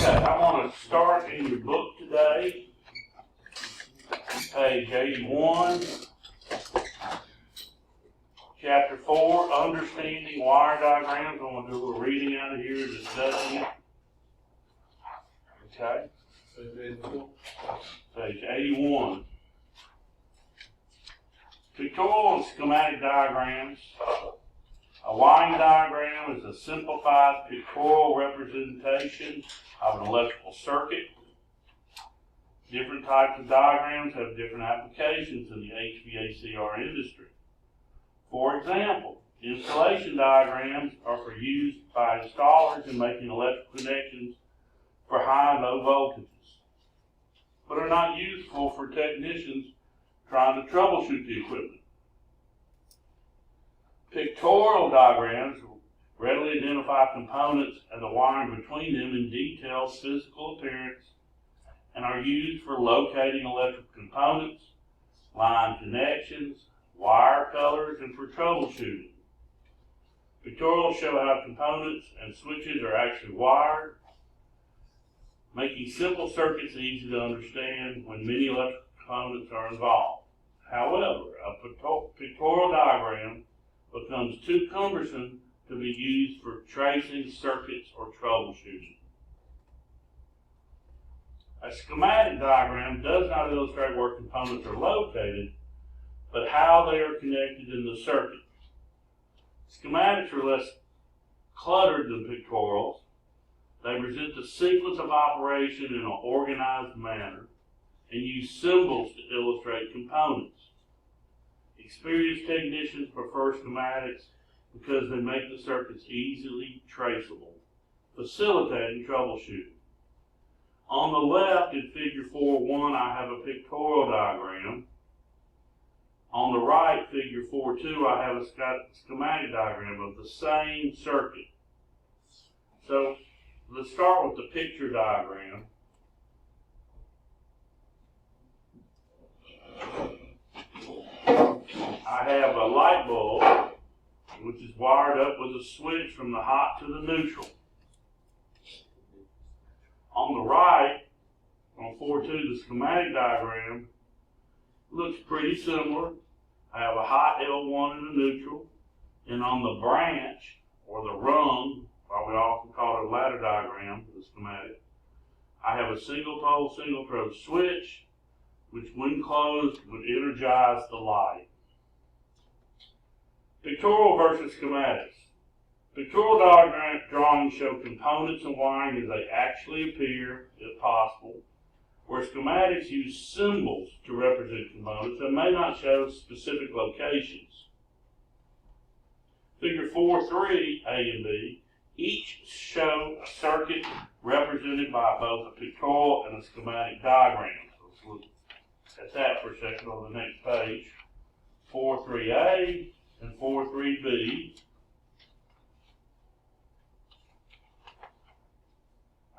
Okay, I want to start in your book today, page 81, chapter 4, Understanding Wire Diagrams. I'm going to do a little reading out of here, discussing it. Okay, page 81. Pictorial and schematic diagrams. A wiring diagram is a simplified pictorial representation of an electrical circuit. Different types of diagrams have different applications in the HVACR industry. For example, installation diagrams are for use by installers in making electrical connections for high and low voltages, but are not useful for technicians trying to troubleshoot the equipment. Pictorial diagrams readily identify components and the wiring between them in detailed physical appearance and are used for locating electrical components, line connections, wire colors, and for troubleshooting. Pictorials show how components and switches are actually wired, making simple circuits easy to understand when many electrical components are involved. However, a pictorial diagram becomes too cumbersome to be used for tracing circuits or troubleshooting. A schematic diagram does not illustrate where components are located, but how they are connected in the circuit. Schematics are less cluttered than pictorials. They present the sequence of operation in an organized manner and use symbols to illustrate components. Experienced technicians prefer schematics because they make the circuits easily traceable, facilitating troubleshooting. On the left in figure 4.1, I have a pictorial diagram. On the right, figure 4.2, I have a schematic diagram of the same circuit. So let's start with the picture diagram. I have a light bulb, which is wired up with a switch from the hot to the neutral. On the right, on 4.2, the schematic diagram looks pretty similar. I have a hot L1 and a neutral, and on the branch, or the rung, or we often call it a ladder diagram for the schematic, I have a single pole, single throw switch, which when closed would energize the light. Pictorial versus schematics. Pictorial diagram drawings show components and wiring as they actually appear, if possible, where schematics use symbols to represent components that may not show specific locations. Figure 4.3, A and B, each show a circuit represented by both a pictorial and a schematic diagram. So let's look at that for a second on the next page. 4.3a and 4.3b.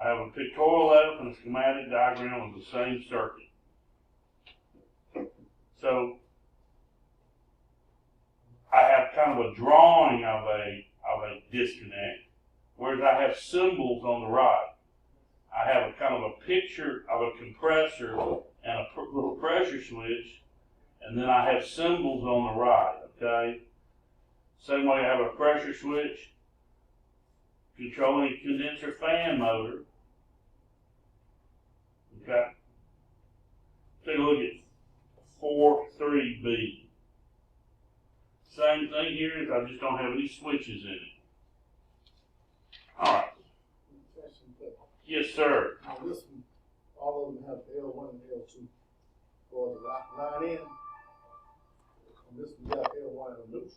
I have a pictorial F and a schematic diagram of the same circuit. So I have kind of a drawing of a disconnect, whereas I have symbols on the right. I have a kind of a picture of a compressor and a little pressure switch, and then I have symbols on the right, okay? Same way I have a pressure switch controlling a condenser fan motor, okay? Take a look at 4.3b. Same thing here, is I just don't have any switches in it. All right. Yes, sir. Now this one, all of them have L1 and L2 for the line in. And this one got L1 and a neutral.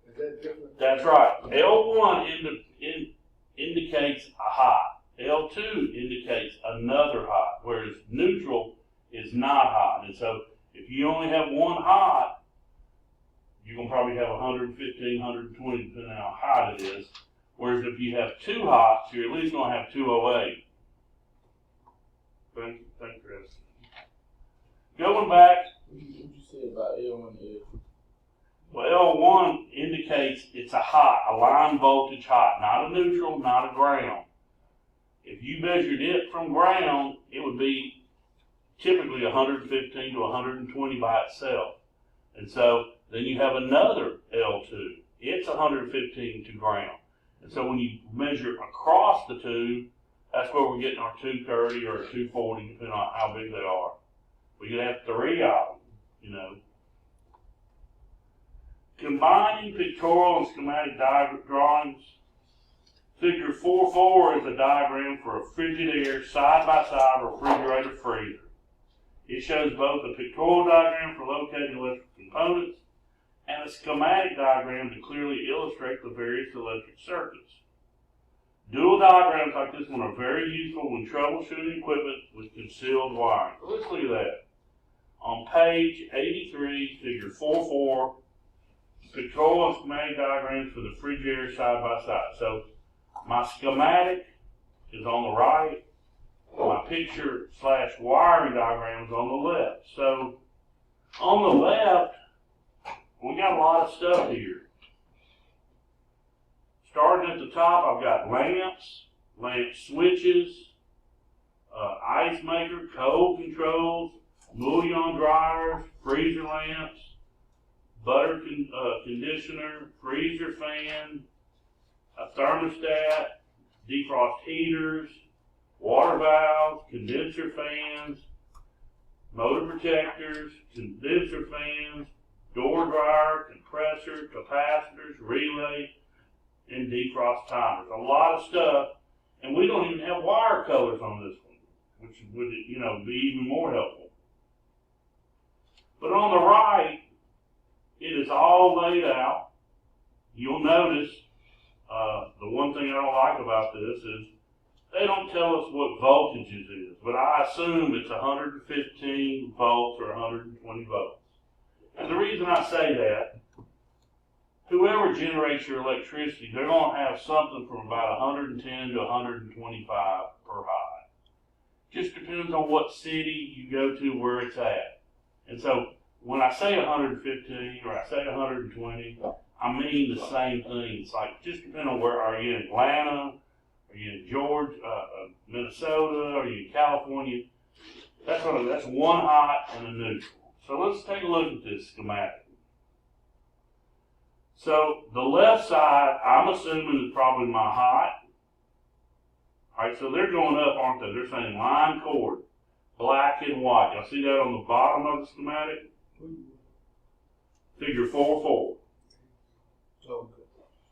Is that different? That's right. L1 indicates a hot. L2 indicates another hot, whereas neutral is not hot. And so if you only have one hot, you're going to probably have 115, 120, depending on how hot it is. Whereas if you have two hots, you're at least going to have 208. Thank you, Chris. Going back. What did you say about L1 and L2? Well, L1 indicates it's a hot, a line voltage hot, not a neutral, not a ground. If you measured it from ground, it would be typically 115 to 120 by itself. And so then you have another L2. It's 115 to ground. And so when you measure across the two, that's where we're getting our 230 or 240, depending on how big they are. We could have 3 of them, you know. Combining pictorial and schematic drawings. Figure 4.4 is a diagram for a Frigidaire side-by-side refrigerator freezer. It shows both a pictorial diagram for locating electrical components and a schematic diagram to clearly illustrate the various electric circuits. Dual diagrams like this one are very useful when troubleshooting equipment with concealed wiring. So let's look at that. On page 83, figure 4.4, pictorial and schematic diagrams for the Frigidaire side-by-side. So my schematic is on the right. My picture/wiring diagram is on the left. So on the left, we got a lot of stuff here. Starting at the top, I've got lamps, lamp switches, ice maker, cold controls, bouillon dryers, freezer lamps, butter conditioner, freezer fan, a thermostat, defrost heaters, water valves, condenser fans, motor protectors, condenser fans, door dryer, compressor, capacitors, relay, and defrost timers. A lot of stuff, and we don't even have wire colors on this one, which would, you know, be even more helpful. But on the right, it is all laid out. You'll notice the one thing I don't like about this is they don't tell us what voltages is, but I assume it's 115 volts or 120 volts. And the reason I say that, whoever generates your electricity, they're going to have something from about 110 to 125 per high. Just depends on what city you go to, where it's at. And so when I say 115 or I say 120, I mean the same thing. It's like, just depending on where, are you in Atlanta, are you in Georgia, Minnesota, are you in California? That's one hot and a neutral. So let's take a look at this schematic. So the left side, I'm assuming is probably my hot. All right, so they're going up, aren't they? They're saying line cord, black and white. Y'all see that on the bottom of the schematic? Figure 4.4. Okay.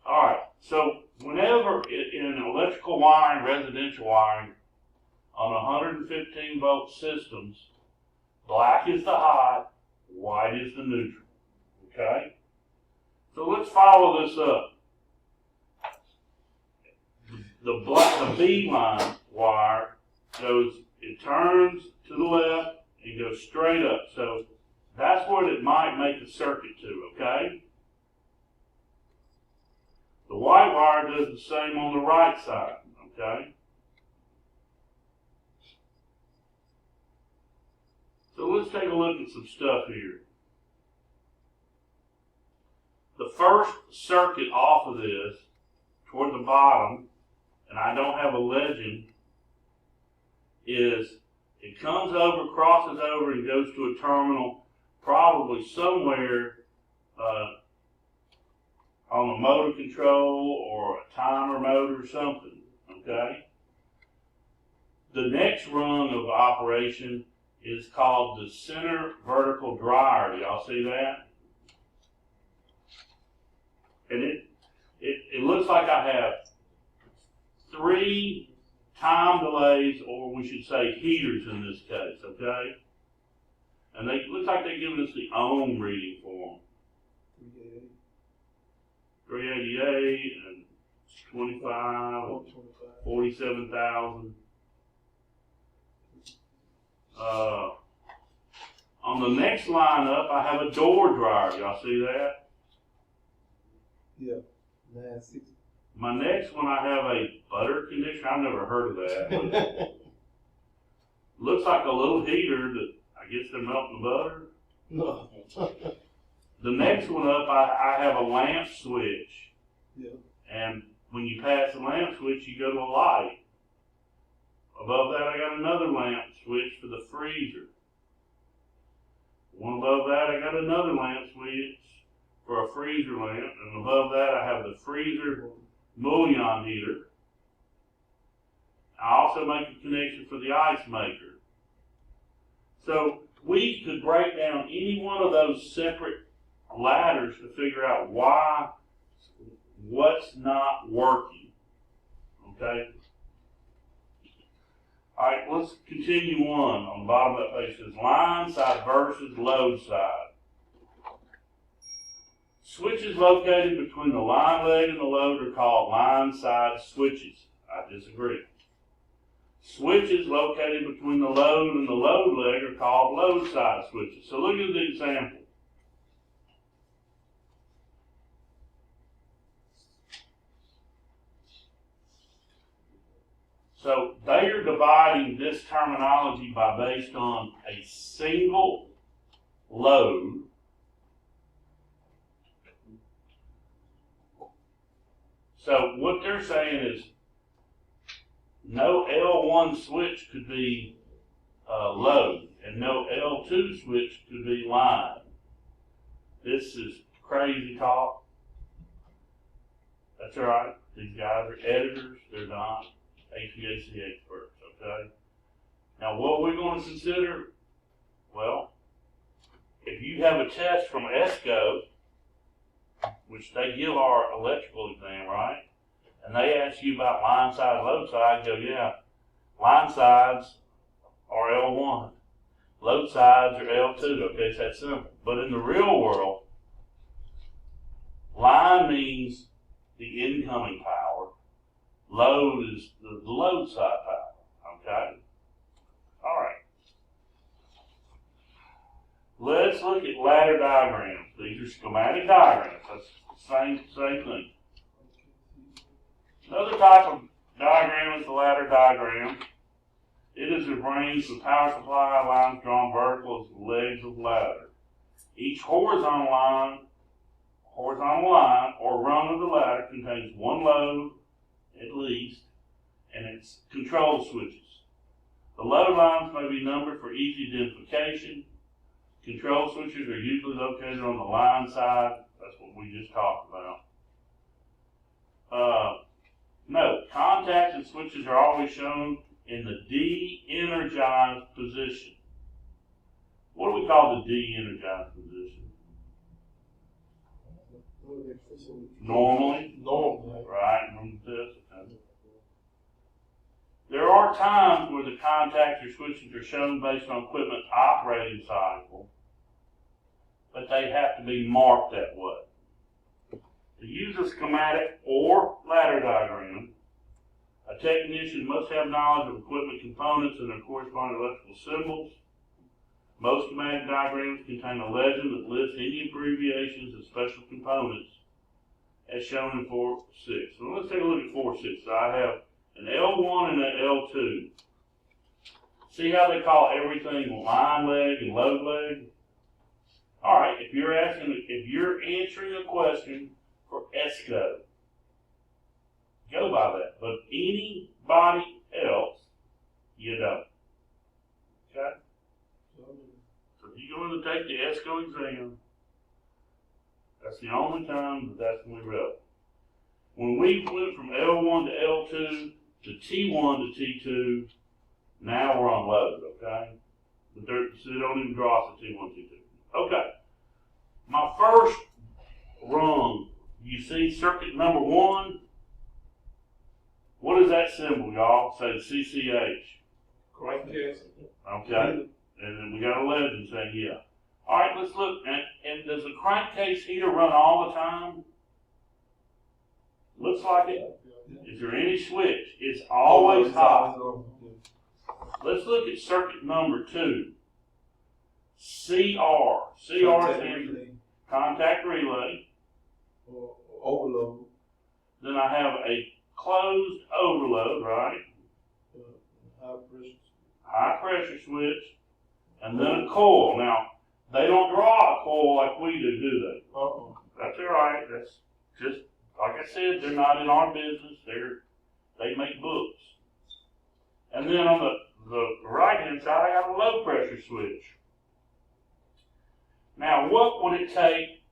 All right, so whenever in electrical wiring, residential wiring, on 115 volt systems, black is the hot, white is the neutral. Okay? So let's follow this up. The B line wire goes, it turns to the left and goes straight up. So that's what it might make a circuit to, okay? The white wire does the same on the right side, okay? So let's take a look at some stuff here. The first circuit off of this, toward the bottom, and I don't have a legend, is it comes over, crosses over, and goes to a terminal probably somewhere on a motor control or a timer motor or something, okay? The next rung of operation is called the center vertical dryer. Y'all see that? And it looks like I have 3 time delays, or we should say heaters in this case, okay? And it looks like they're giving us the ohm reading for them. 388 and 25, 47,000. On the next line up, I have a door dryer. Y'all see that? Yeah. 960. My next one, I have a butter conditioner. I've never heard of that. Looks like a little heater that I guess they're melting butter. No. The next one up, I have a lamp switch. Yeah. And when you pass the lamp switch, you go to a light. Above that, I got another lamp switch for the freezer. One above that, I got another lamp switch for a freezer lamp, and above that, I have the freezer bouillon heater. I also make a connection for the ice maker. So we could break down any one of those separate ladders to figure out what's not working. Okay? Alright, let's continue on the bottom of that page. It says line side versus load side. Switches located between the line leg and the load are called line side switches. I disagree. Switches located between the load and the load leg are called load side switches. So look at the example. So they are dividing this terminology based on a single load So what they're saying is no L1 switch could be load, and no L2 switch could be line. This is crazy talk. That's all right. These guys are editors. They're not HVAC experts, okay? Now, what we're going to consider, well, if you have a test from ESCO, which they give our electrical exam, right? And they ask you about line side, load side, you go, yeah, line sides are L1. Load sides are L2, okay, it's that simple. But in the real world, line means the incoming power. Load is the load side power, okay? All right. Let's look at ladder diagrams. These are schematic diagrams. That's the same thing. Another type of diagram is the ladder diagram. It is arranged with power supply lines drawn vertical as the legs of the ladder. Each horizontal line or rung of the ladder contains one load at least, and its control switches. The load lines may be numbered for easy identification. Control switches are usually located on the line side. That's what we just talked about. Note, contacts and switches are always shown in the de-energized position. What do we call the de-energized position? Normally. Right, remember this. Okay. There are times where the contacts or switches are shown based on equipment operating cycle, but they have to be marked that way. To use a schematic or ladder diagram, a technician must have knowledge of equipment components and their corresponding electrical symbols. Most schematic diagrams contain a legend that lists any abbreviations and special components as shown in 4.6. So let's take a look at 4.6. So I have an L1 and an L2. See how they call everything line leg and load leg? All right, if you're answering a question for ESCO, go by that. But anybody else, you don't. Okay? So if you're going to take the ESCO exam, that's the only time that's going to be relevant. When we went from L1 to L2 to T1 to T2, now we're on load, okay? But so they don't even draw us to T1, T2. Okay. My first rung, you see circuit number 1? What is that symbol, y'all? Say CCH. Correct, yes. Okay. And then we got a legend saying, yeah. All right, let's look. And does the crankcase heater run all the time? Looks like it. Is there any switch? It's always hot. Let's look at circuit number 2. CR. CR stands for contact relay. Overload. Then I have a closed overload, right? High pressure switch. And then a coil. Now, they don't draw a coil like we do they? That's all right. That's just, like I said, they're not in our business. They make books. And And then on the right-hand side, I got a low pressure switch. Now, what would it take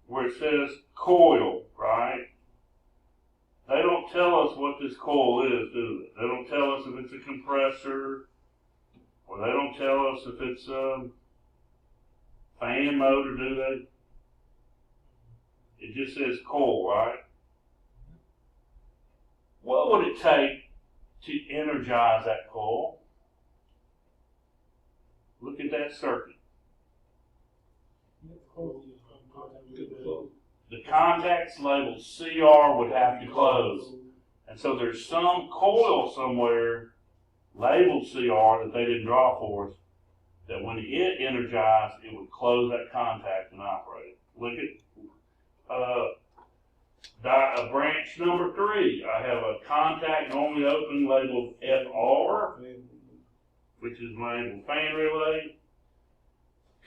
where it says coil, right? They don't tell us what this coil is, do they? They don't tell us if it's a compressor, or they don't tell us if it's a fan motor, do they? It just says coil, right? What would it take to energize that coil? Look at that circuit. The contacts labeled CR would have to close. And so there's some coil somewhere labeled CR that they didn't draw for us, that when it energized, it would close that contact and operate. Look at branch number 3. I have a contact normally open labeled FR, which is labeled fan relay.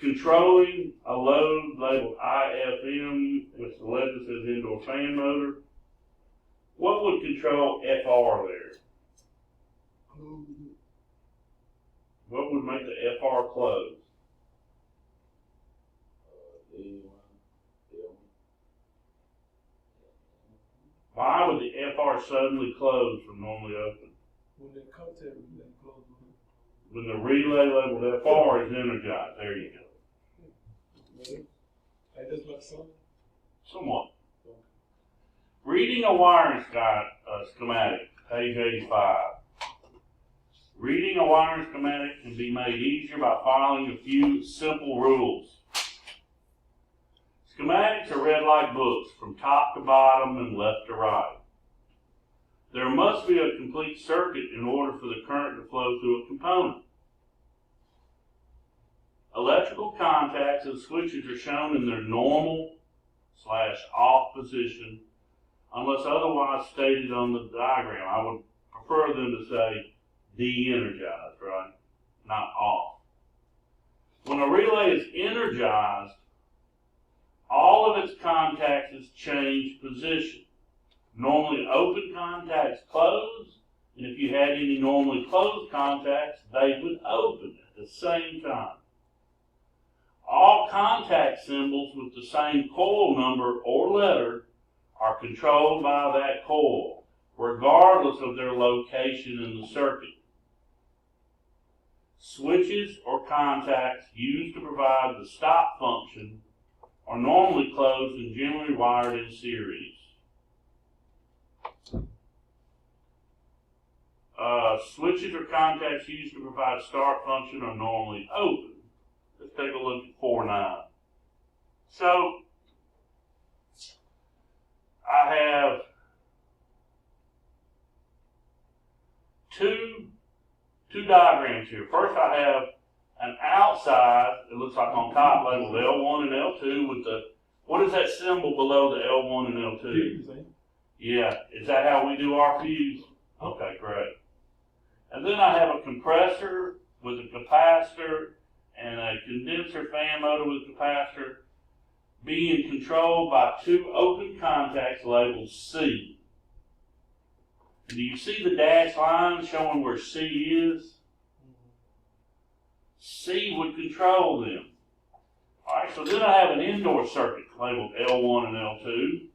Controlling a load labeled IFM, which the legend says indoor fan motor. What would control FR there? What would make the FR close? Why would the FR suddenly close from normally open? When the contact relay closes. When the relay labeled FR is energized. There you go. Hey, that's my son. Somewhat. Reading a wiring schematic, page 85. Reading a wiring schematic can be made easier by following a few simple rules. Schematics are read like books, from top to bottom and left to right. There must be a complete circuit in order for the current to flow through a component. Electrical contacts and switches are shown in their normal/off position unless otherwise stated on the diagram. I would prefer them to say de-energized, right? Not off. When a relay is energized, all of its contacts change position. Normally open contacts close, and if you had any normally closed contacts, they would open at the same time. All contact symbols with the same coil number or letter are controlled by that coil, regardless of their location in the circuit. Switches or contacts used to provide the stop function are normally closed and generally wired in series. Switches or contacts used to provide start function are normally open. Let's take a look at 4.9. So, I have two diagrams here. First, I have an outside, it looks like on top, labeled L1 and L2 with the, what is that symbol below the L1 and L2? Yeah, is that how we do our fuse? Okay, great. And then I have a compressor with a capacitor and a condenser fan motor with a capacitor being controlled by two open contacts labeled C. And do you see the dashed line showing where C is? C would control them. Alright, so then I have an indoor circuit labeled L1 and L2.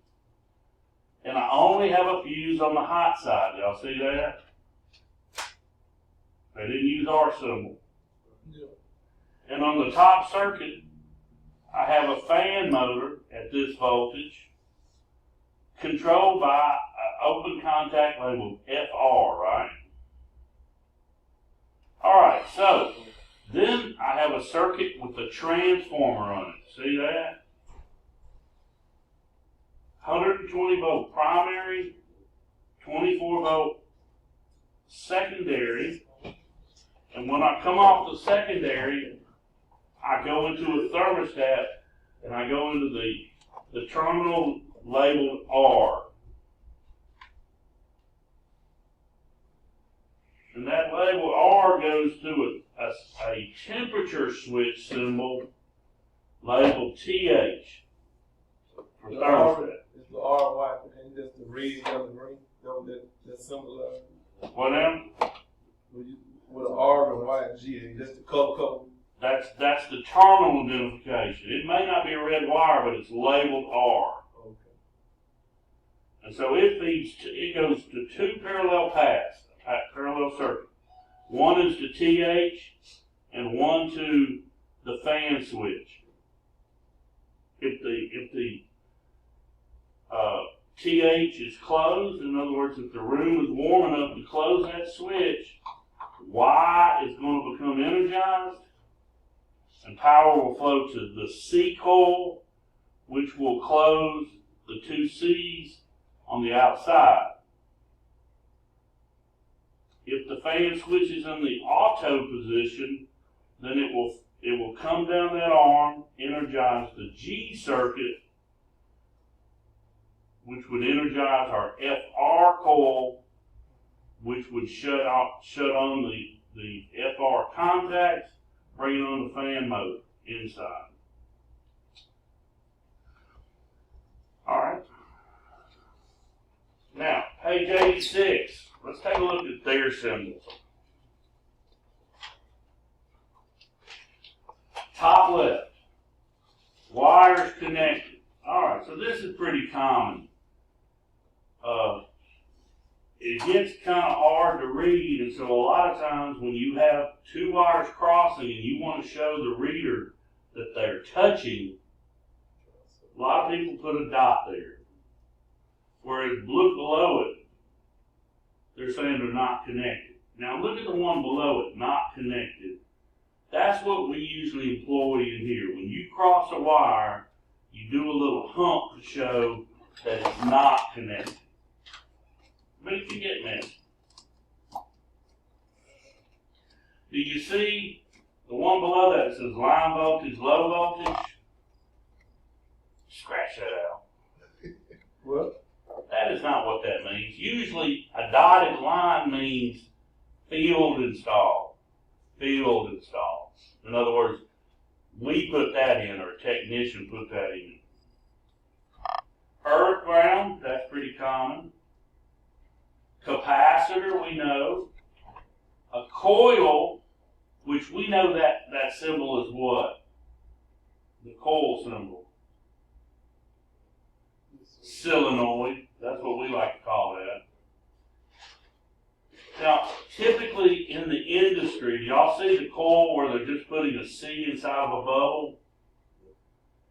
And I only have a fuse on the hot side. Y'all see that? They didn't use our symbol. Yeah. And on the top circuit, I have a fan motor at this voltage controlled by an open contact labeled FR, right? Alright, so then I have a circuit with a transformer on it. See that? 120 volt primary, 24 volt secondary. And when I come off the secondary, I go into a thermostat and I go into the terminal labeled R. And that label R goes to a temperature switch symbol labeled TH for thermostat. It's the R white, and just the red on the green. That symbol. What now? With an R and Y and G, and just the color code. That's the terminal identification. It may not be a red wire, but it's labeled R. Okay. And so it goes to two parallel paths, a parallel circuit. One is to TH and one to the fan switch. If the TH is closed, in other words, if the room is warm enough to close that switch, Y is going to become energized and power will flow to the C coil, which will close the two C's on the outside. If the fan switch is in the auto position, then it will come down that arm, energize the G circuit, which would energize our FR coil, which would shut on the FR contacts, bring it on the fan motor inside. All right. Now, page 86. Let's take a look at their symbols. Top left. Wires connected. All right, so this is pretty common. It gets kind of hard to read, and so a lot of times when you have two wires crossing and you want to show the reader that they're touching, a lot of people put a dot there. Whereas look below it, they're saying they're not connected. Now look at the one below it, not connected. That's what we usually employ in here. When you cross a wire, you do a little hump to show that it's not connected. But it can get messy. Do you see the one below that says line voltage, low voltage? Scratch that out. What? That is not what that means. Usually a dotted line means field installed. Field installed. In other words, we put that in, or a technician put that in. Earth ground, that's pretty common. Capacitor, we know. A coil, which we know that symbol is what? The coil symbol. Solenoid, that's what we like to call that. Now, typically in the industry, y'all see the coil where they're just putting a C inside of a bubble?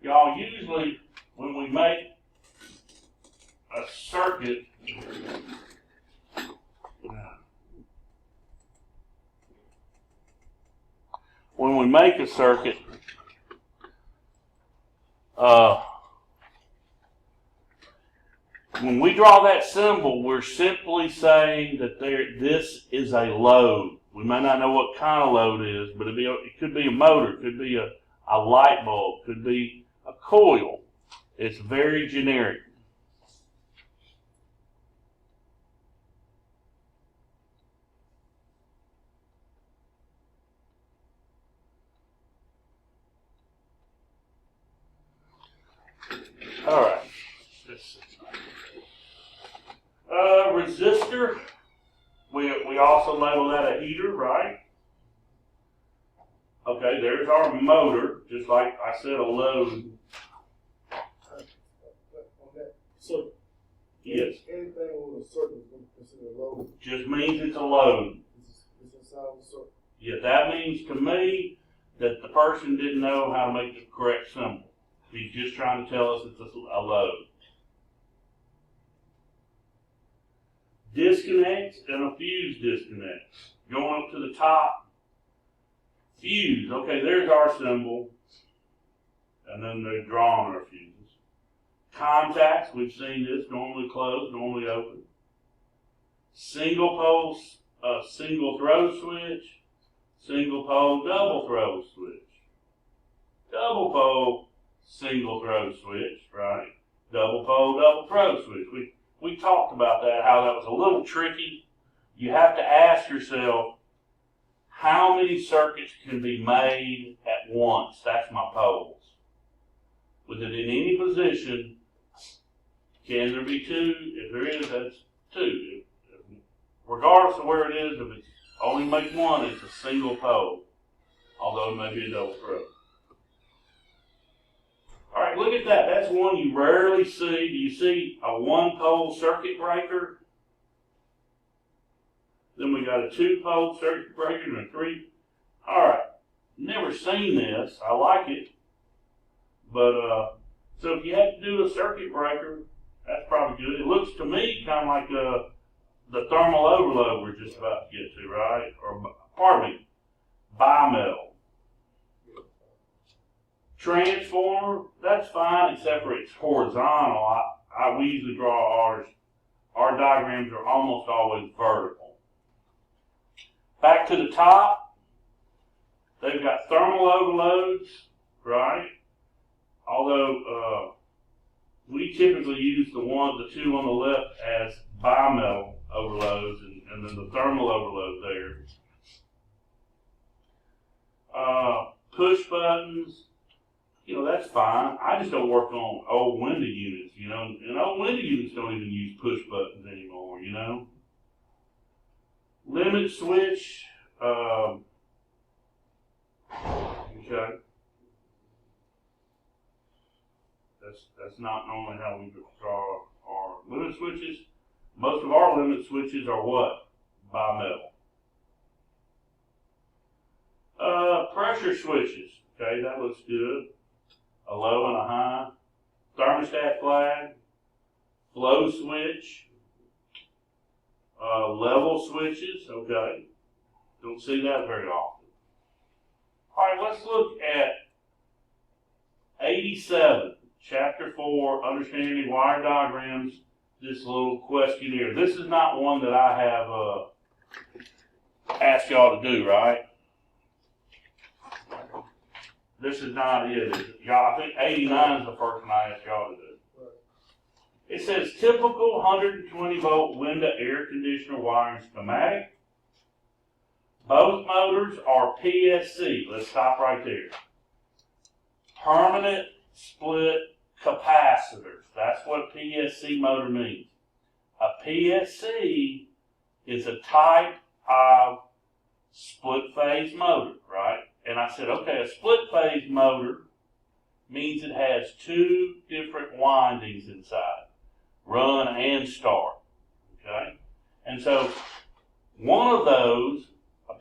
Y'all usually, when we make a circuit, when we draw that symbol, we're simply saying that this is a load. We may not know what kind of load it is, but it could be a motor, it could be a light bulb, it could be a coil. It's very generic. All right. Resistor. We also label that a heater, right? Okay, there's our motor, just like I said, a load. So, Yes. anything with a circuit is considered a load. Just means it's a load. It's inside the circuit. Yeah, that means to me that the person didn't know how to make the correct symbol. He's just trying to tell us it's a load. Disconnects and a fuse disconnects. Going up to the top, fuse. Okay, there's our symbol. And then they're drawing our fuses. Contacts, we've seen this, normally closed, normally open. Single pole, single throw switch. Single pole, double throw switch. Double pole, single throw switch, right? Double pole, double throw switch. We talked about that, how that was a little tricky. You have to ask yourself, how many circuits can be made at once? That's my poles. With it in any position, can there be two? If there is, that's two. Regardless of where it is, if it's only make one, it's a single pole, although it may be a double throw. All right, look at that. That's one you rarely see. Do you see a one-pole circuit breaker? Then we got a two-pole circuit breaker and a three. All right, never seen this. I like it. But, so if you have to do a circuit breaker, that's probably good. It looks to me kind of like the thermal overload we're just about to get to, right? Or, pardon me, bimetal. Transformer, that's fine, except for it's horizontal. We usually draw ours. Our diagrams are almost always vertical. Back to the top, they've got thermal overloads, right? Although we typically use the two on the left as bimetal overloads, and then the thermal overload there. Push buttons. That's fine. I just don't work on old window units, and old window units don't even use push buttons anymore, Limit switch, okay. That's not normally how we draw our limit switches. Most of our limit switches are what? Bimetal. Pressure switches, okay, that looks good. A low and a high, thermostat flag, flow switch, level switches, okay. Don't see that very often. All right, let's look at 87, Chapter 4, Understanding Wire Diagrams, this little questionnaire. This is not one that I have asked y'all to do, right? This is not it. Y'all, I think 89 is the first one I asked y'all to do. It says typical 120 volt window air conditioner wiring schematic. Both motors are PSC. Let's stop right there. Permanent split capacitors. That's what PSC motor means. A PSC is a type of split phase motor, right? And I said, okay, a split phase motor means it has two different windings inside, run and start, okay? And so one of those, a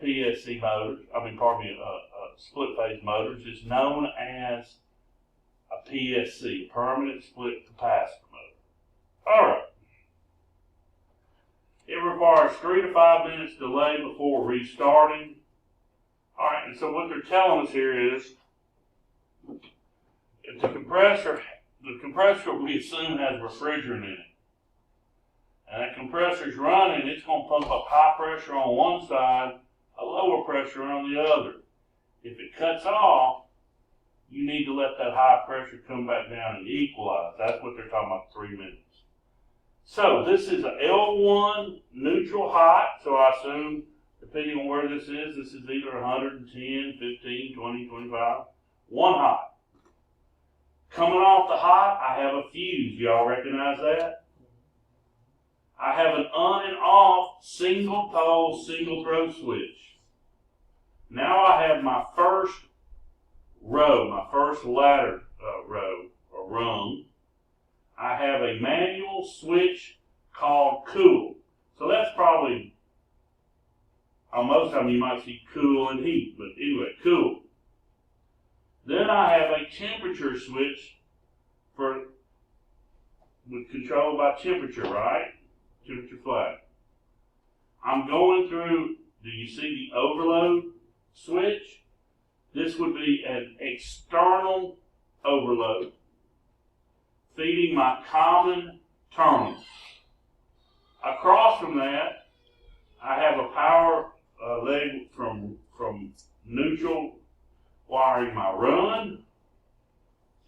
split phase motors is known as a PSC, permanent split capacitor motor. All right. It requires 3 to 5 minutes delay before restarting. All right, and so what they're telling us here is if the compressor we assume has refrigerant in it, and that compressor's running, it's going to pump up high pressure on one side, a lower pressure on the other. If it cuts off, you need to let that high pressure come back down and equalize. That's what they're talking about, 3 minutes. So this is a L1 neutral hot, so I assume, depending on where this is either 110, 15, 20, 25, one hot. Coming off the hot, I have a fuse. Y'all recognize that? I have an on and off single pole, single throw switch. Now I have my first row, my first ladder row or rung. I have a manual switch called cool. So that's probably, most of them you might see cool and heat, but anyway, cool. Then I have a temperature switch controlled by temperature, right? Temperature flag. I'm going through, do you see the overload switch? This would be an external overload feeding my common terminal. Across from that, I have a power leg from neutral wiring my run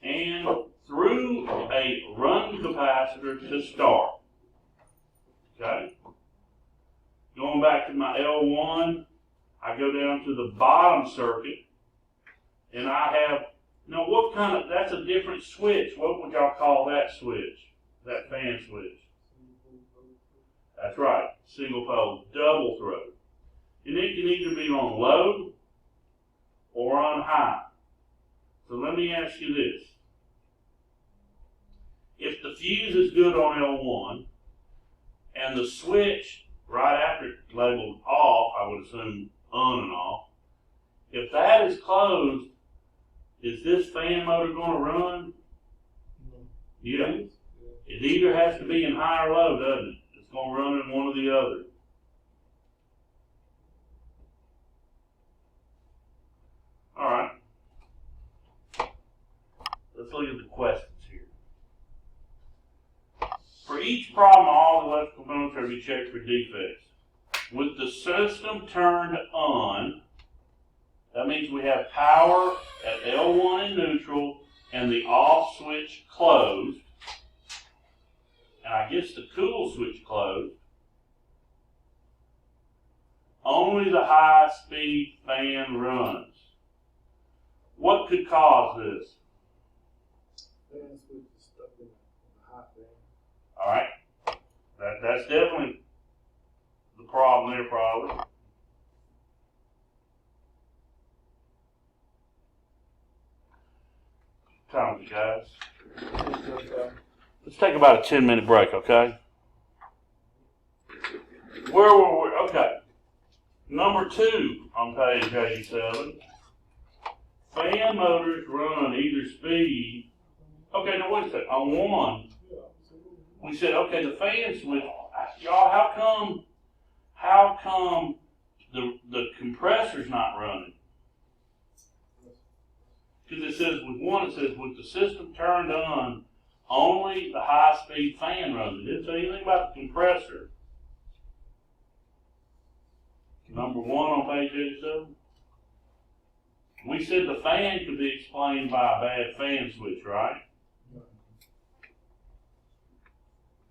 and through a run capacitor to start. Okay? Going back to my L1, I go down to the bottom circuit and I have, now what kind of, that's a different switch. What would y'all call that switch? That fan switch? That's right, single pole, double throw. And it can either be on low or on high. So let me ask you this. If the fuse is good on L1 and the switch right after it labeled off, I would assume on and off, if that is closed, is this fan motor going to run? Yeah. It either has to be in high or low, doesn't it? It's going to run in one or the other. All right. Let's look at the questions here. For each problem, all the electrical components are to be checked for defects. With the system turned on, that means we have power at L1 in neutral and the off switch closed. And I guess the cool switch closed. Only the high speed fan runs. What could cause this? Fan switch is stuck in the hot fan. All right. That's definitely the problem there, probably. Time it, guys. Let's take about a 10-minute break, okay? Where were we? Okay. Number 2 on page 87. Fan motors run either speed. Okay, now wait a second. On 1, we said, okay, the fan switch. Y'all, how come the compressor's not running? Because it says with 1, it says with the system turned on, only the high-speed fan runs. It didn't say anything about the compressor. Number 1 on page 87. We said the fan could be explained by a bad fan switch, right?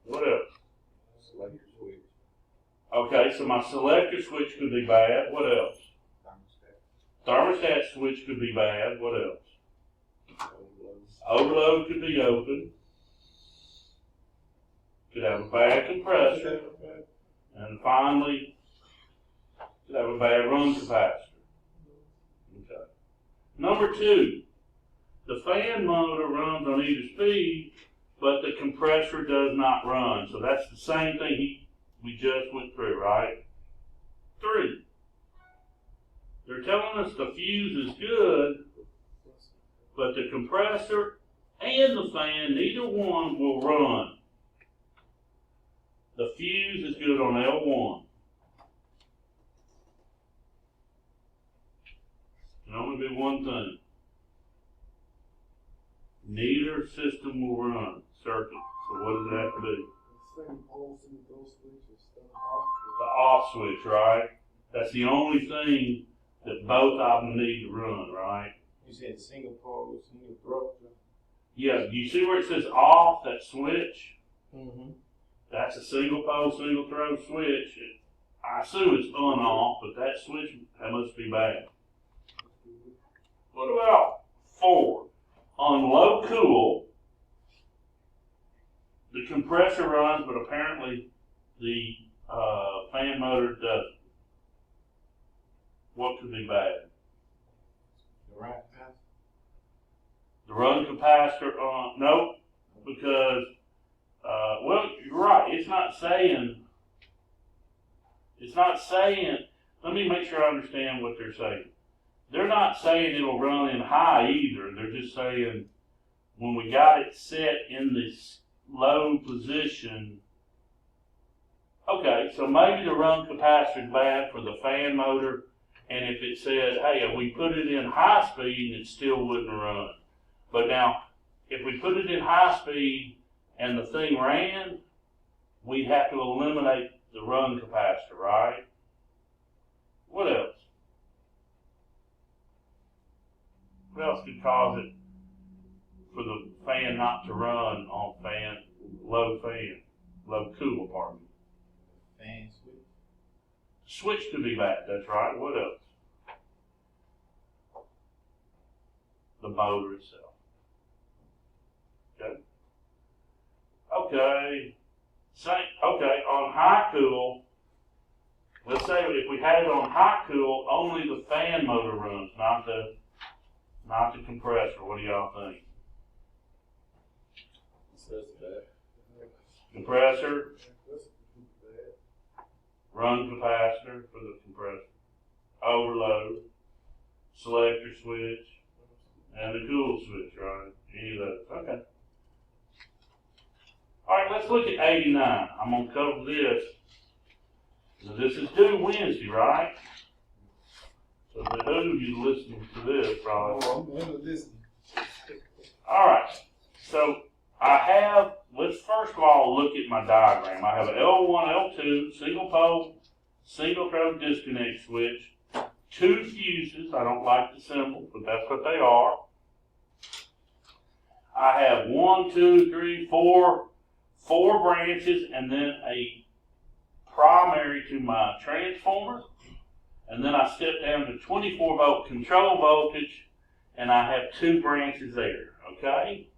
What else? Selector switch. Okay, so my selector switch could be bad. What else? Thermostat switch could be bad. What else? Overload could be open. Could have a bad compressor. And finally, could have a bad run capacitor. Okay. Number 2, the fan motor runs on either speed, but the compressor does not run. So that's the same thing we just went through, right? 3, they're telling us the fuse is good, but the compressor and the fan, neither one will run. The fuse is good on L1. Can only be one thing. Neither system will run circuit. So what does it have to be? Same pole, single those switches, stuff off. The off switch, right? That's the only thing that both of them need to run, right? You said single pole, single throat. Yeah, you see where it says off, that switch? Mm-hmm. That's a single pole, single throw switch. I assume it's on off, but that switch, that must be bad. What about 4? On low cool, the compressor runs, but apparently the fan motor doesn't. What could be bad? The right path. The run capacitor on, nope, because, well, you're right. It's not saying, let me make sure I understand what they're saying. They're not saying it'll run in high either. They're just saying when we got it set in this low position, okay, so maybe the run capacitor is bad for the fan motor, and if it says, hey, we put it in high speed and it still wouldn't run. But now, if we put it in high speed and the thing ran, we'd have to eliminate the run capacitor, right? What else? What else could cause it for the fan not to run on low cool, pardon me? Fan switch. Switch could be bad, that's right. What else? The motor itself. Okay. Okay. On high cool, let's say if we had it on hot cool, only the fan motor runs, not the compressor. What do y'all think? Compressor, run capacitor for the compressor, overload, selector switch, and the cool switch, right? Any of those. Okay. All right, let's look at 89. I'm going to cover this. So this is due Wednesday, right? So the who you listening to this probably. Oh, I'm gonna listen. All right. So I have, let's first of all look at my diagram. I have an L1, L2, single pole, single throw disconnect switch, 2 fuses. I don't like the symbol, but that's what they are. I have 4 branches, and then a primary to my transformer. And then I step down to 24 volt control voltage, and I have 2 branches there, okay?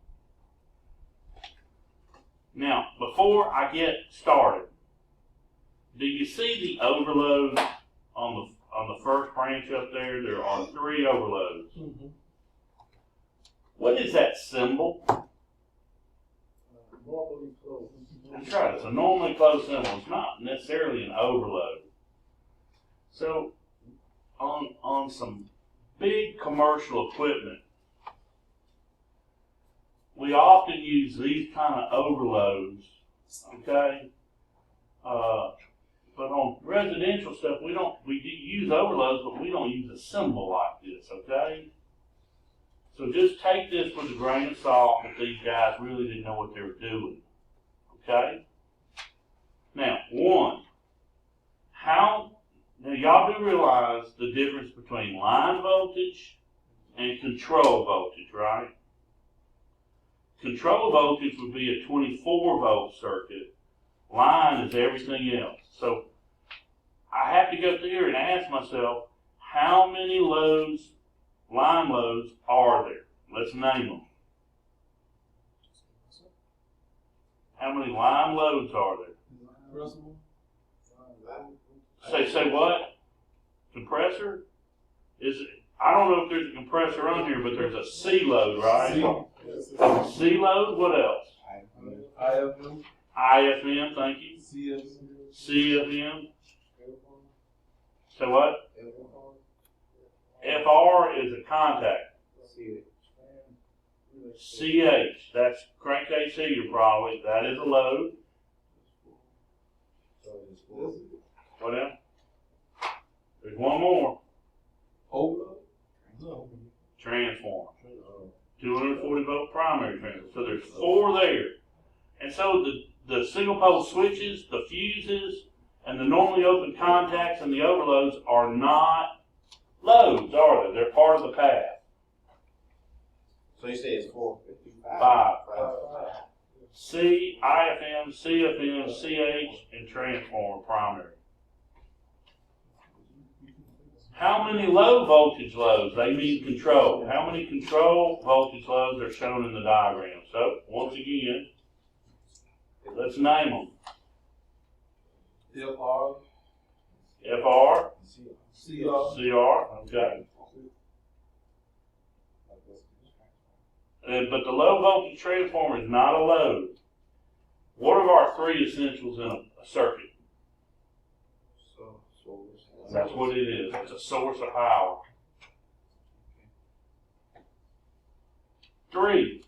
Now, before I get started, do you see the overload on the first branch up there? There are 3 overloads. Mm-hmm. What is that symbol? Normally closed. That's right, it's a normally closed symbol. It's not necessarily an overload. So, on some big commercial equipment, we often use these kind of overloads, okay? But on residential stuff, we do use overloads, but we don't use a symbol like this, okay? So just take this with a grain of salt that these guys really didn't know what they were doing, okay? Now, now y'all do realize the difference between line voltage and control voltage, right? Control voltage would be a 24 volt circuit. Line is everything else. So I have to go through here and ask myself, how many loads, line loads, are there? Let's name them. How many line loads are there? Say what? Compressor? I don't know if there's a compressor on here, but there's a C load, right? C load, what else? IFM. IFM, thank you. CFM. CFM. So what? FR is a contact. CH, that's crankcase heater probably. That is a load. What else? There's one more. Overload? No. Transformer. 240 volt primary transformer. So there's 4 there. And so the single pole switches, the fuses, and the normally open contacts and the overloads are not loads, are they? They're part of the path. So you say it's 4? 5. C, IFM, CFM, CH, and transformer primary. How many low voltage loads? They mean control. How many control voltage loads are shown in the diagram? So, once again, let's name them. FR. FR, CR. CR, okay. But the low voltage transformer is not a load. What are our 3 essentials in a circuit? That's what it is. It's a source of power. 3,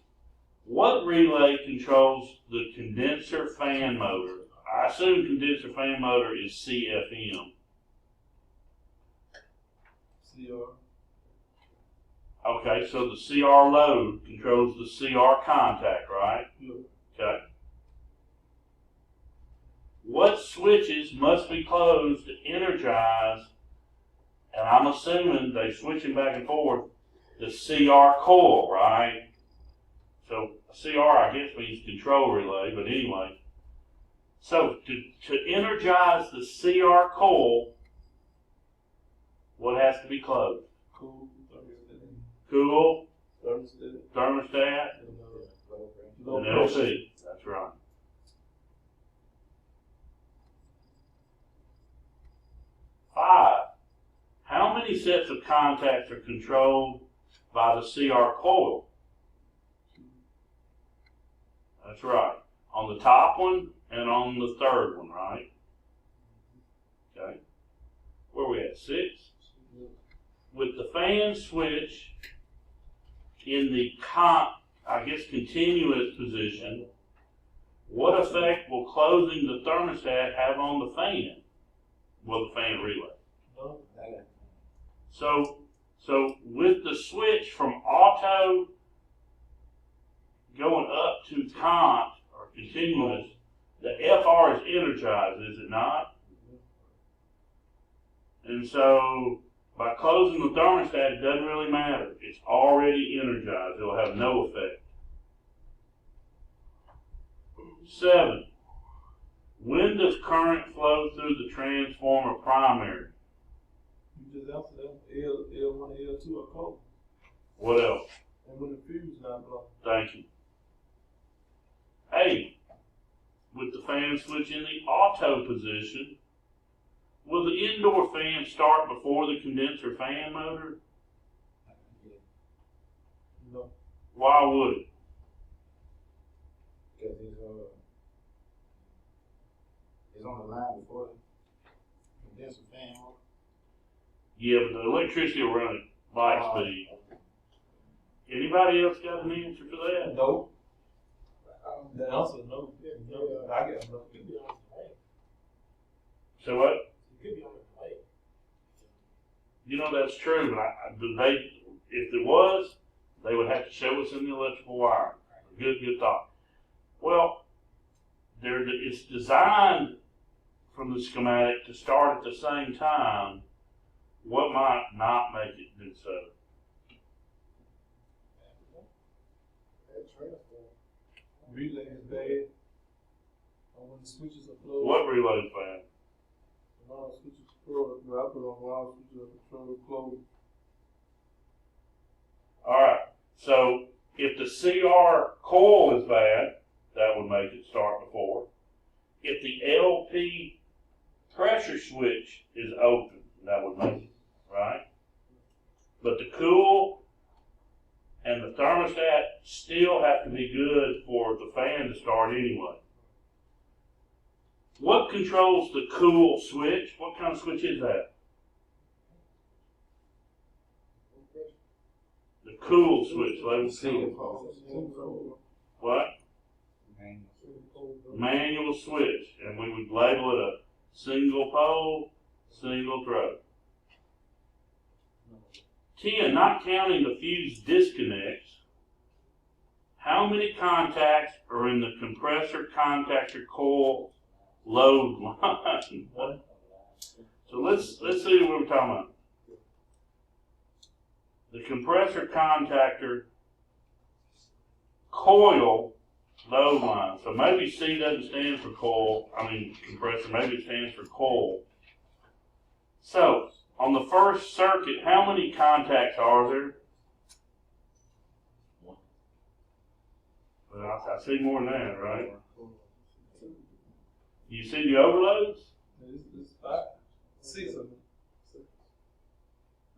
what relay controls the condenser fan motor? I assume condenser fan motor is CFM. CR. Okay, so the CR load controls the CR contact, right? Okay. What switches must be closed to energize, and I'm assuming they're switching back and forth, the CR coil, right? So CR, I guess, means control relay, but anyway. So to energize the CR coil, what has to be closed? Cool, thermostat, and LC. That's right. many sets of contacts are controlled by the CR coil? That's right. On the top one and on the third one, right? Okay. Where we at? 6? With the fan switch in the continuous position, what effect will closing the thermostat have on the fan? Well, the fan relay. So with the switch from auto going up to con or continuous, the FR is energized, is it not? And so by closing the thermostat, it doesn't really matter. It's already energized. It'll have no effect. 7. When does current flow through the transformer primary? You just answered that. L1 and L2 are cold. What else? And when the fuse is not blown. Thank you. 8. With the fan switch in the auto position, will the indoor fan start before the condenser fan motor? No. Why would it? Because it's on the line before the condenser fan. Yeah, but the electricity will run at light speed. Anybody else got an answer for that? No. The answer is no. No. I got no. So what? It could be on the plate. You know that's true, but if it was, they would have to show us in the electrical wiring. Good thought. Well, it's designed from the schematic to start at the same time. What might not make it do so? Relay is bad. When the switches are closed. What relay fan? When all the switches are closed. Well, I put on when all the switches are controlled closed. Alright, so if the CR coil is bad, that would make it start before. If the LP pressure switch is open, that would make it, right? But the cool and the thermostat still have to be good for the fan to start anyway. What controls the cool switch? What kind of switch is that? The cool switch, label what? Manual switch, and we would label it a single pole, single throw. 10, not counting the fuse disconnects, how many contacts are in the compressor contactor coil load line? So let's see what we're talking about. The compressor contactor coil load line. So maybe C doesn't stand for compressor, maybe it stands for coil. So on the first circuit, how many contacts are there? Well, I see more than that, right? You see the overloads? It's 5. 6 of them.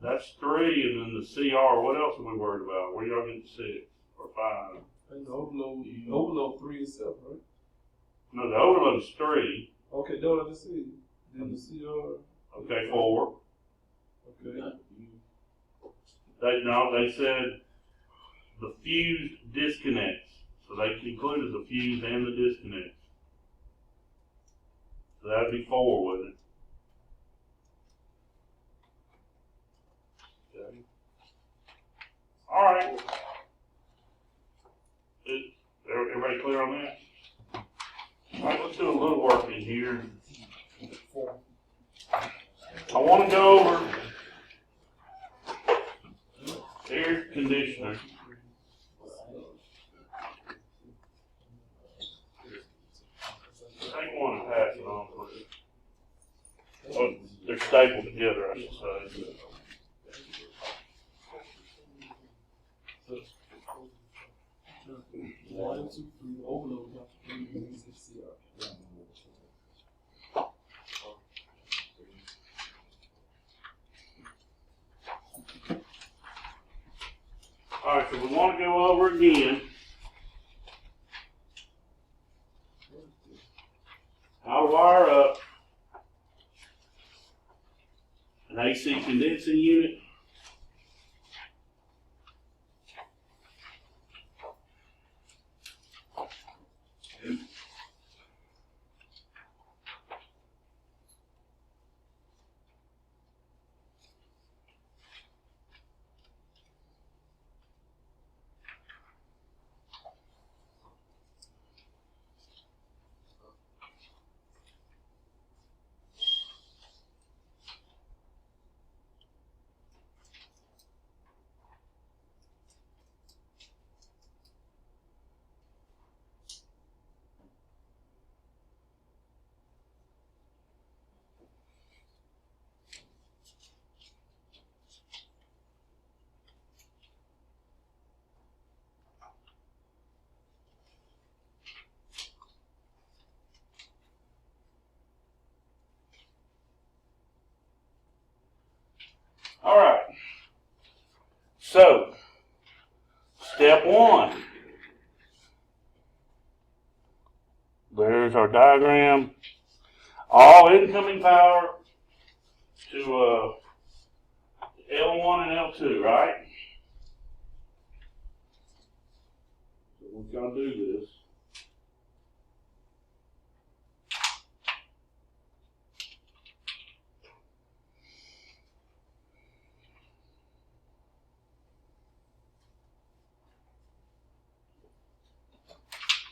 That's 3, and then the CR. What else are we worried about? Where y'all get 6 or 5? And the overload 3 itself, right? No, the overload is 3. Okay, no, let's see. Then the CR. Okay, 4. Okay. They said the fuse disconnects. So they included the fuse and the disconnects. So that'd be 4, wouldn't it? Okay. All right. Everybody clear on that? All right, let's do a little work in here. I want to go over air conditioner. Take one and pass it on, please. Oh, they're stapled together, I should say. One, 2, 3, overload. Alright, so we want to go over again how to wire up an AC condensing unit. Alright, so step one. There's our diagram. All incoming power to L1 and L2, right? So we're going to do this.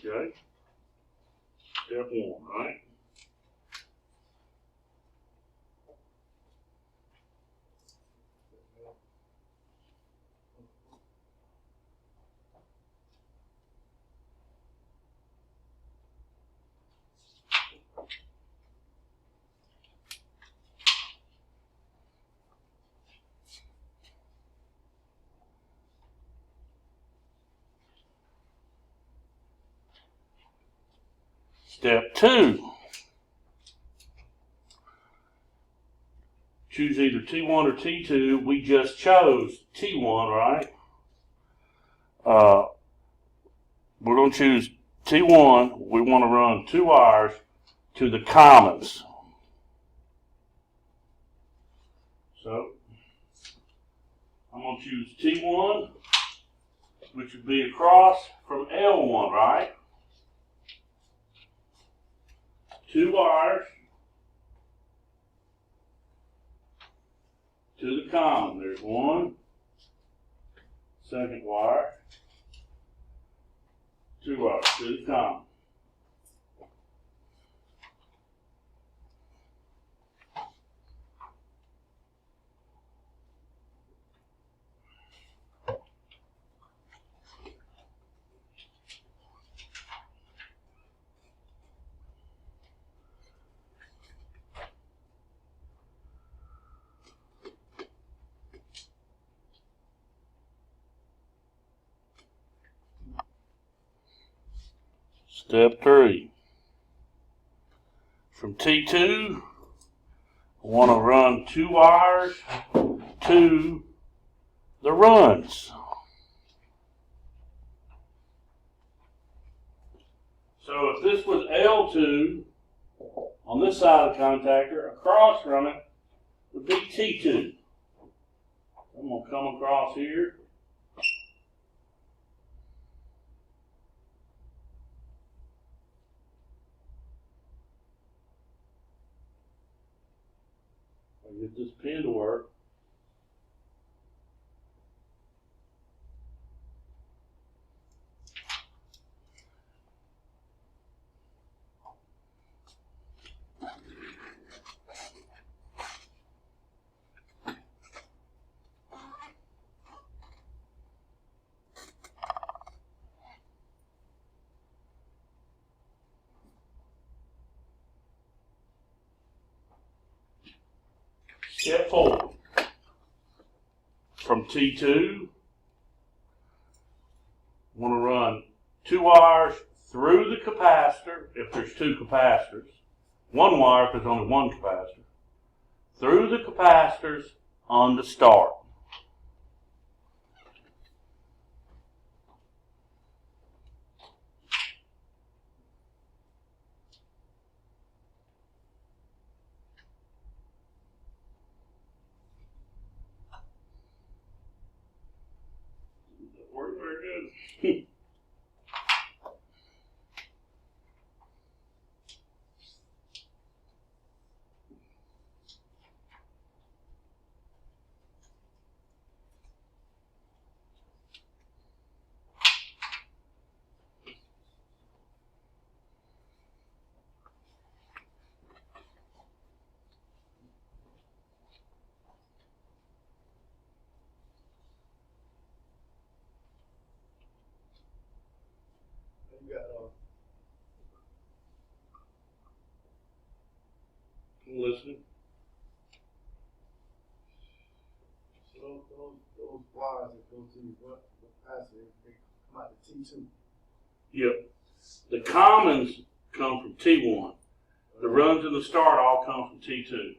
Okay. Step one, right? Step two. Choose either T1 or T2. We just chose T1, right? We're going to choose T1. We want to run 2 wires to the commons. So, I'm going to choose T1, which would be across from L1, right? 2 wires to the common. There's one. Second wire. 2 wires to the common. Step 3. From T2, I want to run 2 wires to the runs. So if this was L2 on this side of the contactor, across from it would be T2. I'm going to come across here. Get this pin to work. Step 4. From T2, I want to run 2 wires through the capacitor, if there's 2 capacitors. 1 wire if there's only 1 capacitor. Through the capacitors on the start. You got, Listening. so those wires that go to what capacitor, they come out to T2. Yep. The commons come from T1. The runs and the start all come from T2. Okay,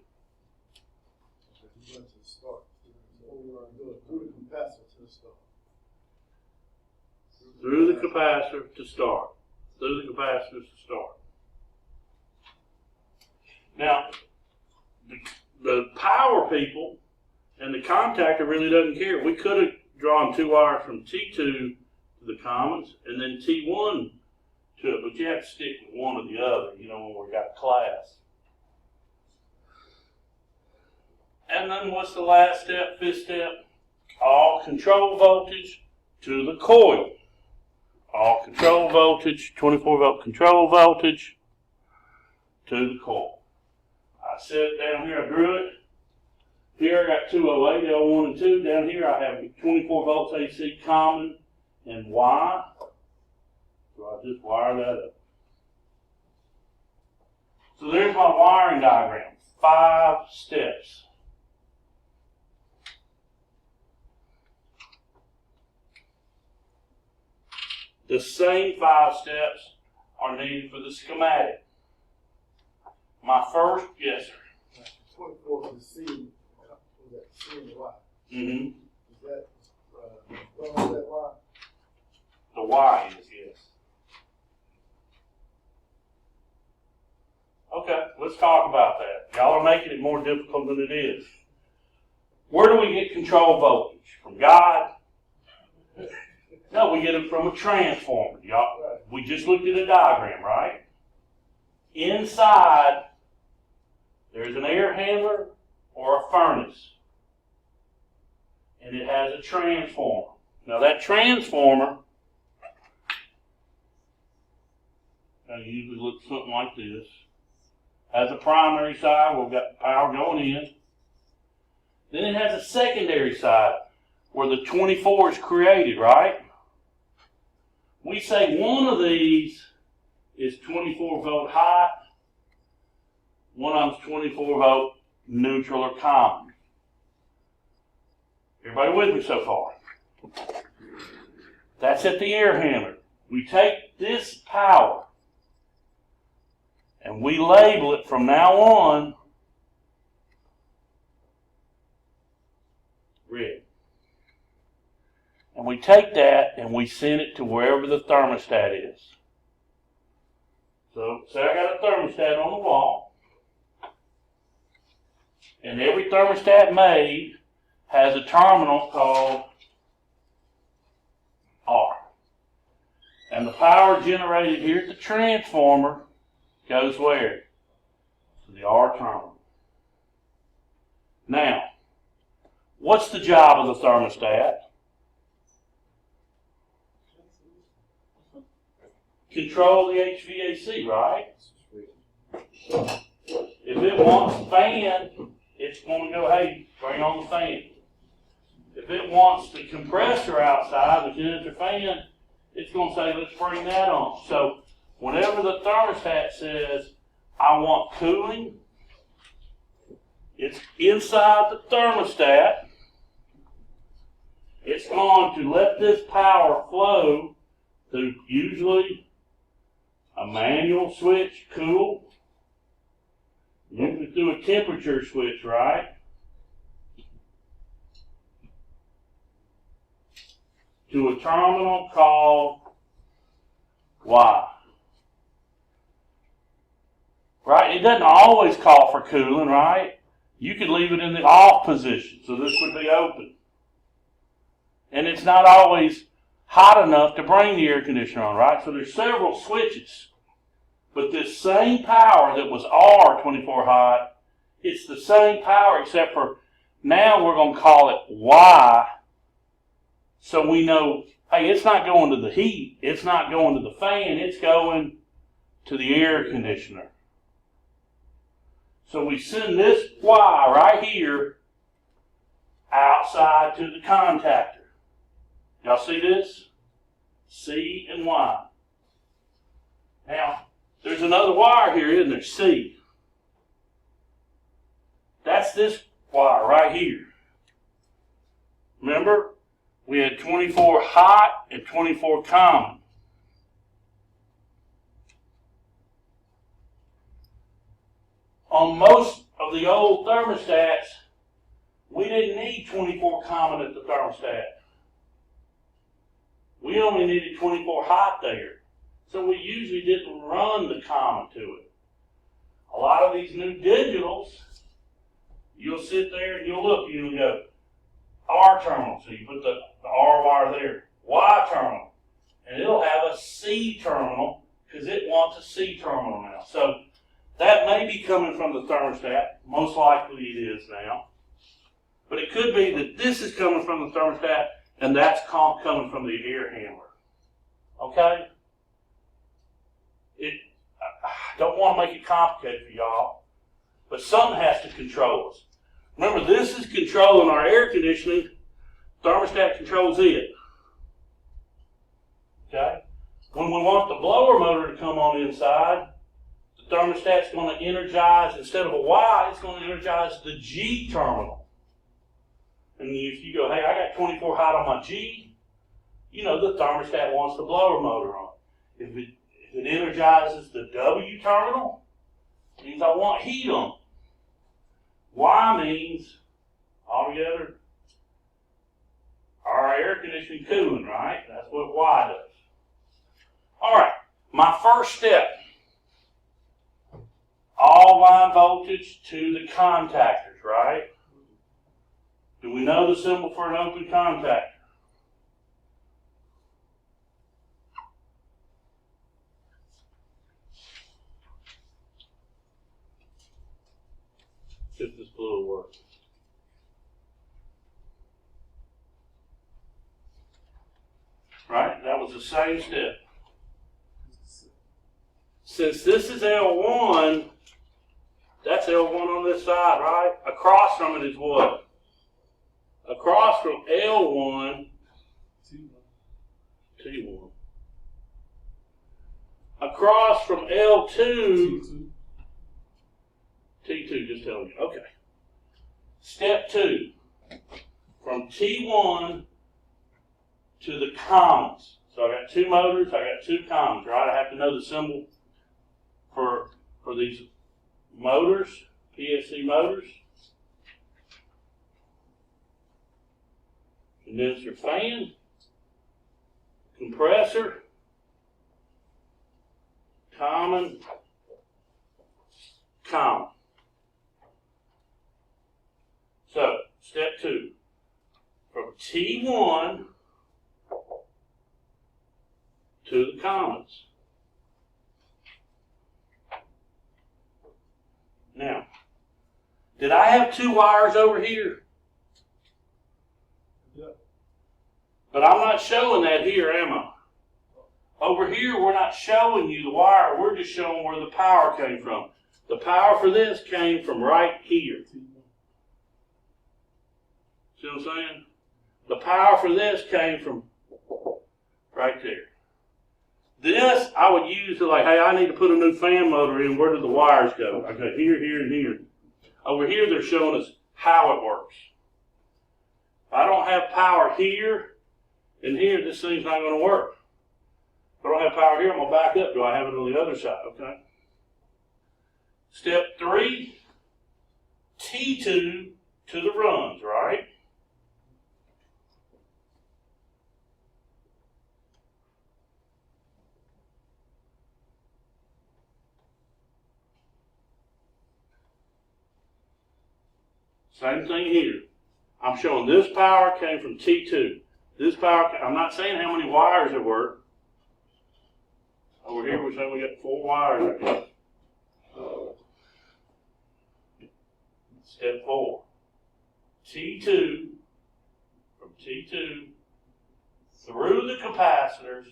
you went to the start. So we are doing through the capacitor to the start. Through the capacitor to start. Through the capacitors to start. Now, the power people and the contactor really doesn't care. We could have drawn two wires from T2 to the commons and then T1 to it, but you have to stick with one or the other, you know, when we got class. And then what's the last step, fifth step? All control voltage to the coil. All control voltage, 24 volt control voltage to the coil. I set it down here, I drew it. Here I got 208, L1 and 2. Down here I have 24 volts AC common and Y. So I just wire that up. So there's my wiring diagram. 5 steps. The same 5 steps are needed for the schematic. My first, yes sir. 24 is C, was that C and Y? Mm-hmm. Is that, what was that Y? The Y is, yes. Okay, let's talk about that. Y'all are making it more difficult than it is. Where do we get control voltage? From God? No, we get it from a transformer. Y'all, Right. we just looked at a diagram, right? Inside, there's an air handler or a furnace. And it has a transformer. Now that transformer, usually looks something like this. Has a primary side where we've got power going in. Then it has a secondary side where the 24 is created, right? We say one of these is 24 volt hot, one of them's 24 volt neutral or common. Everybody with me so far? That's at the air handler. We take this power and we label it from now on red. And we take that and we send it to wherever the thermostat is. So, say I got a thermostat on the wall. And every thermostat made has a terminal called R. And the power generated here at the transformer goes where? To the R terminal. Now, what's the job of the thermostat? Control the HVAC, right? If it wants a fan, it's going to go, hey, bring on the fan. If it wants the compressor outside, the condenser fan, it's going to say, let's bring that on. So whenever the thermostat says, I want cooling, it's inside the thermostat. It's going to let this power flow through usually a manual switch, cool. Usually through a temperature switch, right? To a terminal called Y. Right? It doesn't always call for cooling, right? You could leave it in the off position, so this would be open. And it's not always hot enough to bring the air conditioner on, right? So there's several switches. But this same power that was R24 hot, it's the same power except for now we're going to call it Y. So we know, hey, it's not going to the heat. It's not going to the fan. It's going to the air conditioner. So we send this Y right here outside to the contactor. Y'all see this? C and Y. Now, there's another wire here, isn't there? C. That's this wire right here. Remember? We had 24 hot and 24 common. On most of the old thermostats, we didn't need 24 common at the thermostat. We only needed 24 hot there. So we usually didn't run the common to it. A lot of these new digitals, you'll sit there and you'll look and you'll go, R terminal. So you put the R wire there. Y terminal. And it'll have a C terminal because it wants a C terminal now. So that may be coming from the thermostat. Most likely it is now. But it could be that this is coming from the thermostat and that's coming from the air handler. Okay? I don't want to make it complicated for y'all, but something has to control us. Remember, this is controlling our air conditioning. Thermostat controls it. Okay? When we want the blower motor to come on inside, the thermostat's going to energize, instead of a Y, it's going to energize the G terminal. And if you go, hey, I got 24 hot on my G, you know the thermostat wants the blower motor on. If it energizes the W terminal, it means I want heat on. Y means, altogether, our air conditioning cooling, right? That's what Y does. All right, my first step, all line voltage to the contactors, right? Do we know the symbol for an open contactor? If this blue will work. Right? That was the same step. Since this is L1, that's L1 on this side, right? Across from it is what? Across from L1, T1. Across from L2, T2, just telling you. Okay. Step 2. From T1 to the commons. So I got 2 motors, I got 2 commons, right? I have to know the symbol for these motors, PSC motors. Condenser fan, compressor, common, common. So, step 2. From T1 to the commons. Now, did I have 2 wires over here? Yeah. But I'm not showing that here, am I? Over here, we're not showing you the wire. We're just showing where the power came from. The power for this came from right here. See what I'm saying? The power for this came from right there. This, I would use to like, hey, I need to put a new fan motor in. Where do the wires go? Okay, here, here, and here. Over here, they're showing us how it works. If I don't have power here and here, this thing's not going to work. If I don't have power here, I'm going to back up. Do I have it on the other side? Okay. Step 3, T2 to the runs, right? Same thing here. I'm showing this power came from T2. This power, I'm not saying how many wires there were. Over here, we're saying we got 4 wires, I guess. Step 4. T2, from T2 through the capacitors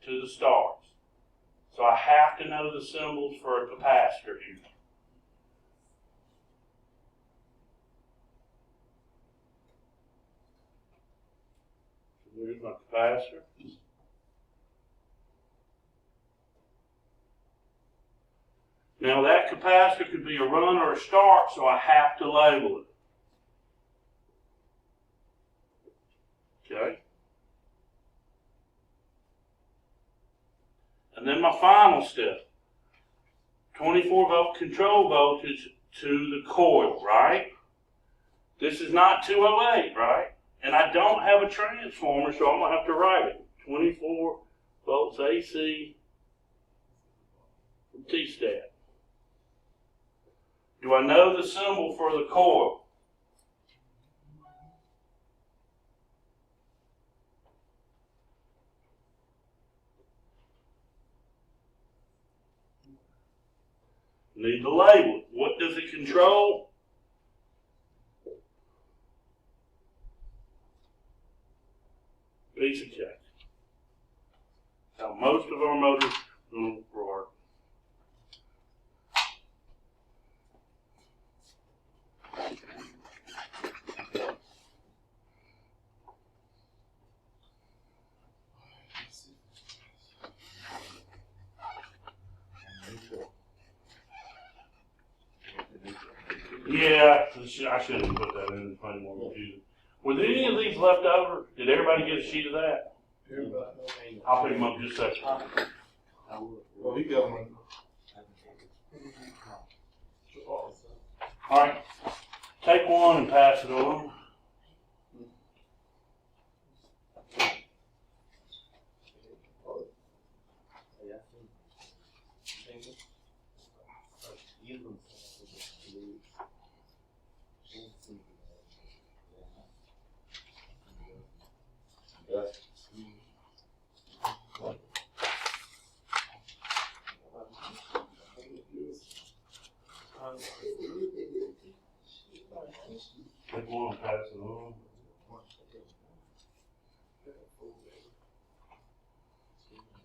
to the stars. So I have to know the symbols for a capacitor here. So there's my capacitor. Now that capacitor could be a run or a start, so I have to label it. Okay? And then my final step, 24-volt control voltage to the coil, right? This is not 208, right? And I don't have a transformer, so I'm going to have to write it. 24 volts AC from T-stat. Do I know the symbol for the coil? Need to label it. What does it control? Piece of cake. How most of our motors will work. Yeah, I shouldn't put that in. It's funny more confusing. Were there any of these left over? Did everybody get a sheet of that? I'll pick them up just a second. Well, he got one. All right, take one and pass it on. Take one and pass it on.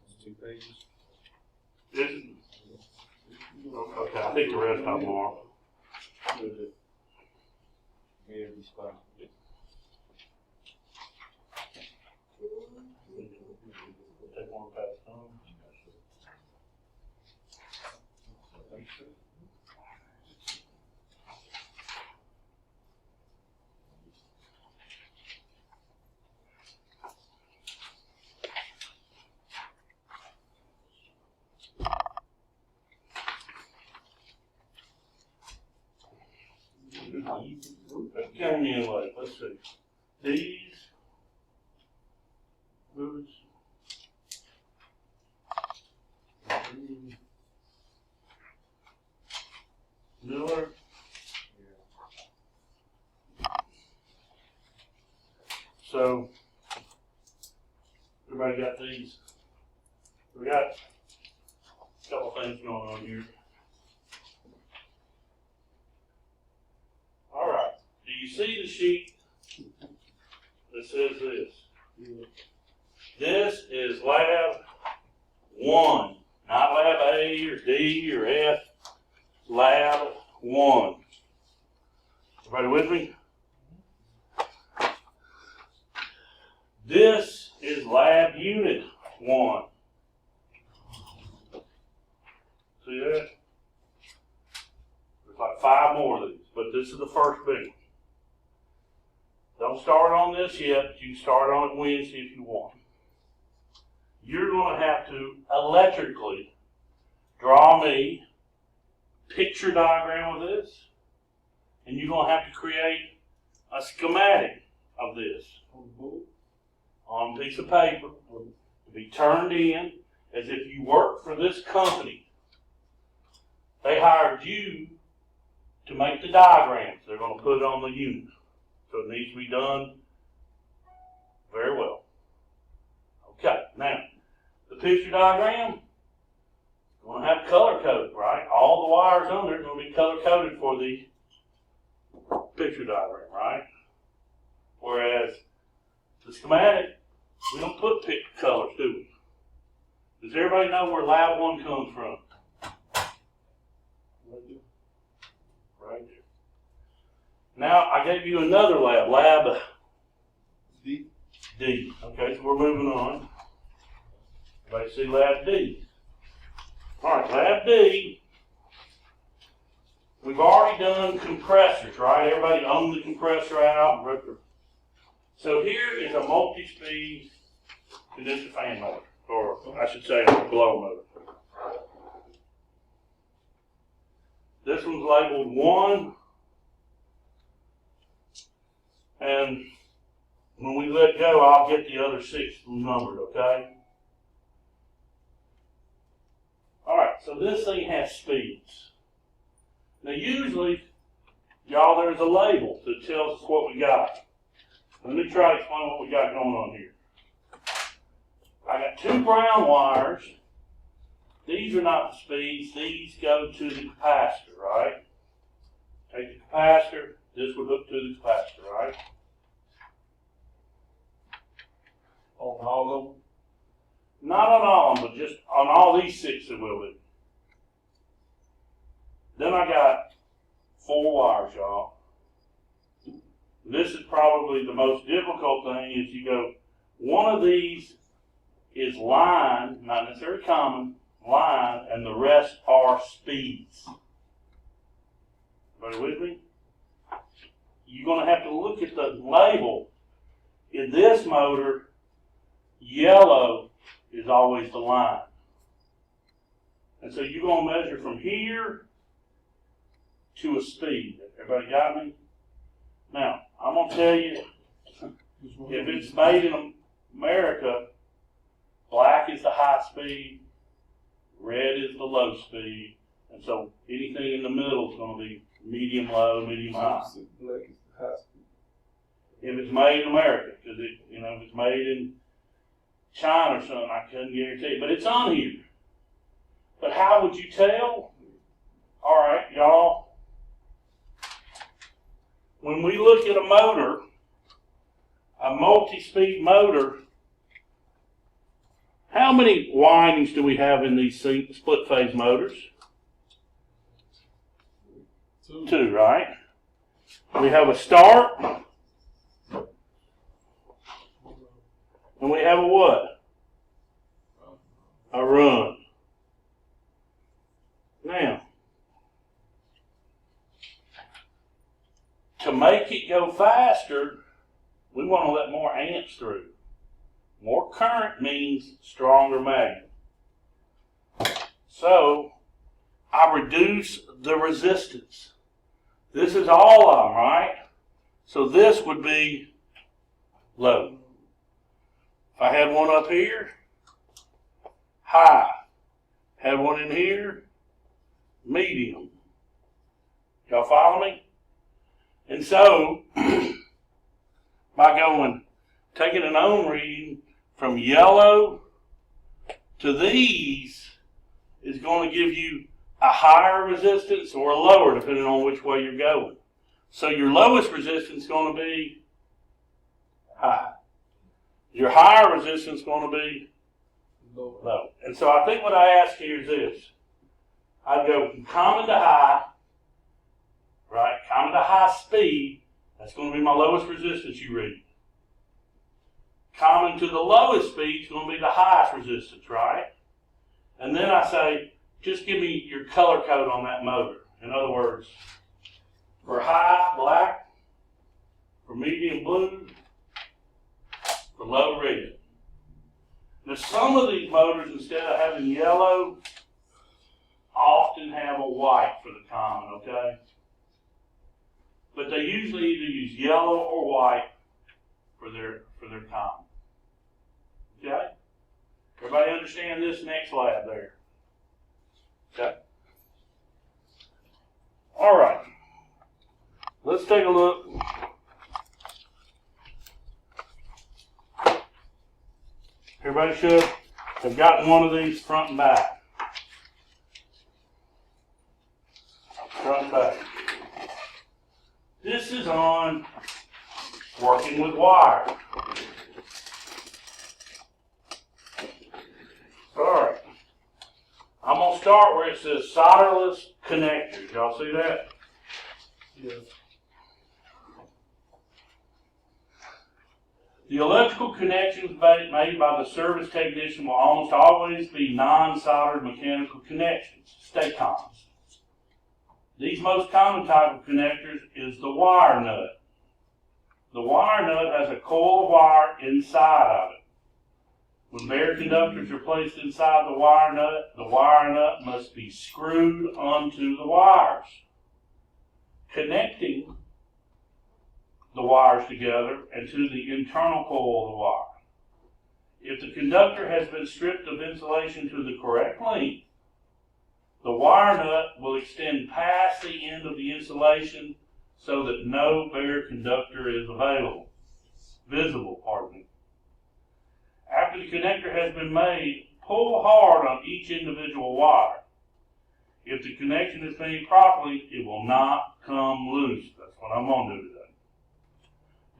It's 2 pages. This is, okay, I think the rest of them are. Take one and pass it on. That came in late. Let's see. These boots. Miller. So everybody got these. We got a couple things going on here. All right. Do you see the sheet that says this? This is lab 1, not lab A or D or F. Lab 1. Everybody with me? This is lab unit 1. See that? There's like 5 more of these, but this is the first big one. Don't start on this yet, but you can start on it Wednesday if you want. You're going to have to electrically draw me a picture diagram of this, and you're going to have to create a schematic of this on a piece of paper to be turned in as if you work for this company. They hired you to make the diagrams. They're going to put it on the unit. So it needs to be done very well. Okay, now, the picture diagram, going to have color coded, right? All the wires on there are going to be color coded for the picture diagram, right? Whereas the schematic, we don't put colors, do we? Does everybody know where lab 1 comes from? Right there. Now, I gave you another lab, lab D. D. Okay, so we're moving on. Everybody see lab D? All right, lab D. We've already done compressors, right? Everybody owned the compressor out. So here is a multi-speed condenser fan motor, or I should say a blower motor. This one's labeled 1, and when we let go, I'll get the other 6 numbered, okay? All right, so this thing has speeds. Now usually, y'all, there's a label that tells us what we got. Let me try to explain what we got going on here. I got 2 brown wires. These are not the speeds. These go to the capacitor, right? Take the capacitor. This would hook to the capacitor, right? On all of them? Not on all of them, but just on all these 6 it will be. Then I got 4 wires, y'all. This is probably the most difficult thing is you go, one of these is line, not necessarily common, line, and the rest are speeds. Everybody with me? You're going to have to look at the label. In this motor, yellow is always the line. And so you're going to measure from here to a speed. Everybody got me? Now, I'm going to tell you, if it's made in America, black is the high speed, red is the low speed, and so anything in the middle is going to be medium low, medium high. Black is the high speed. If it's made in America, because if it's made in China or something, I couldn't guarantee, but it's on here. But how would you tell? All right, y'all. When we look at a motor, a multi-speed motor, how many windings do we have in these split-phase motors? 2, right? We have a start, and we have a what? A run. Now, to make it go faster, we want to let more amps through. More current means stronger magnet. So, I reduce the resistance. This is all of them, right? So this would be low. If I had one up here, high. Had one in here, medium. Y'all follow me? And so, by taking an ohm reading from yellow to these is going to give you a higher resistance or a lower, depending on which way you're going. So your lowest resistance is going to be high. Your higher resistance is going to be low. And so I think what I ask here is this. I'd go from common to high, right? Common to high speed, that's going to be my lowest resistance you read. Common to the lowest speed is going to be the highest resistance, right? And then I say, just give me your color code on that motor. In other words, for high, black, for medium, blue, for low, red. Now some of these motors, instead of having yellow, often have a white for the common, okay? But they usually either use yellow or white for their common. Okay? Everybody understand this next lab there? Okay. All right. Let's take a look. Here, Everybody should have gotten one of these front and back. Front and back. This is on working with wire. Alright. I'm going to start where it says solderless connectors. Y'all see that? Yes. The electrical connections made by the service technician will almost always be non-soldered mechanical connections, stay-cons. These most common type of connectors is the wire nut. The wire nut has a coil of wire inside of it. When bare conductors are placed inside the wire nut must be screwed onto the wires, connecting the wires together and to the internal coil of the wire. If the conductor has been stripped of insulation to the correct length, the wire nut will extend past the end of the insulation so that no bare conductor is visible. After the connector has been made, pull hard on each individual wire. If the connection is made properly, it will not come loose. That's what I'm going to do today.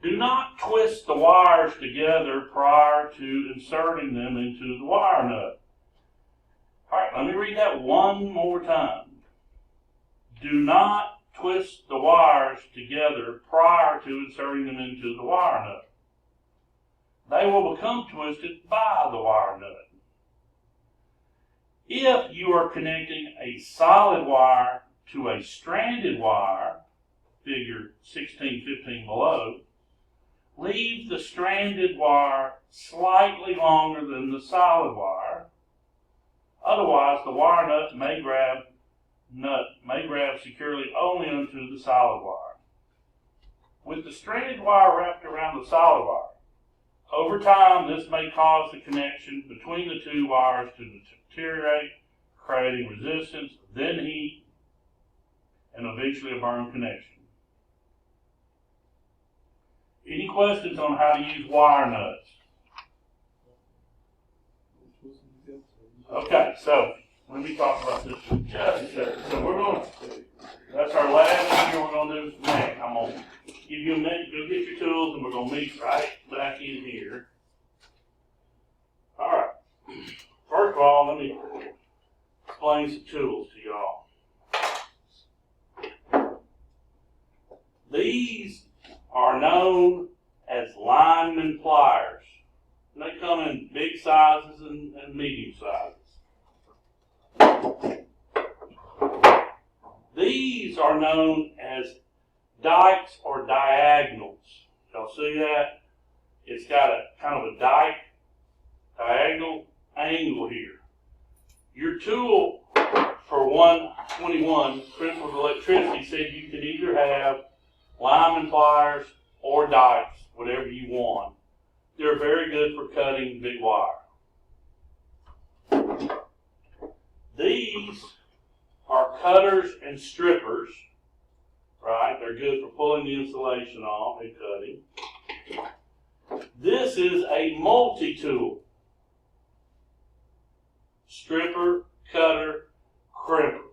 Do not twist the wires together prior to inserting them into the wire nut. All right, let me read that one more time. Do not twist the wires together prior to inserting them into the wire nut. They will become twisted by the wire nut. If you are connecting a solid wire to a stranded wire, figure 16-15 below, leave the stranded wire slightly longer than the solid wire. Otherwise, the wire nut may grab securely only onto the solid wire. With the stranded wire wrapped around the solid wire, over time, this may cause the connection between the two wires to deteriorate, creating resistance, then heat, and eventually a burn connection. Any questions on how to use wire nuts? Okay, so let me talk about this for just a second. So that's our last thing we're going to do next. I'm going to give you a minute, go get your tools, and we're going to meet right back in here. All right. First of all, let me explain some tools to y'all. These are known as lineman pliers. And they come in big sizes and medium sizes. These are known as dikes or diagonals. Y'all see that? It's got a kind of a diagonal angle here. Your tool for 121 principles of electricity said you can either have lineman pliers or dikes, whatever you want. They're very good for cutting big wire. These are cutters and strippers, right? They're good for pulling the insulation off and cutting. This is a multi-tool. Stripper, cutter, crimper.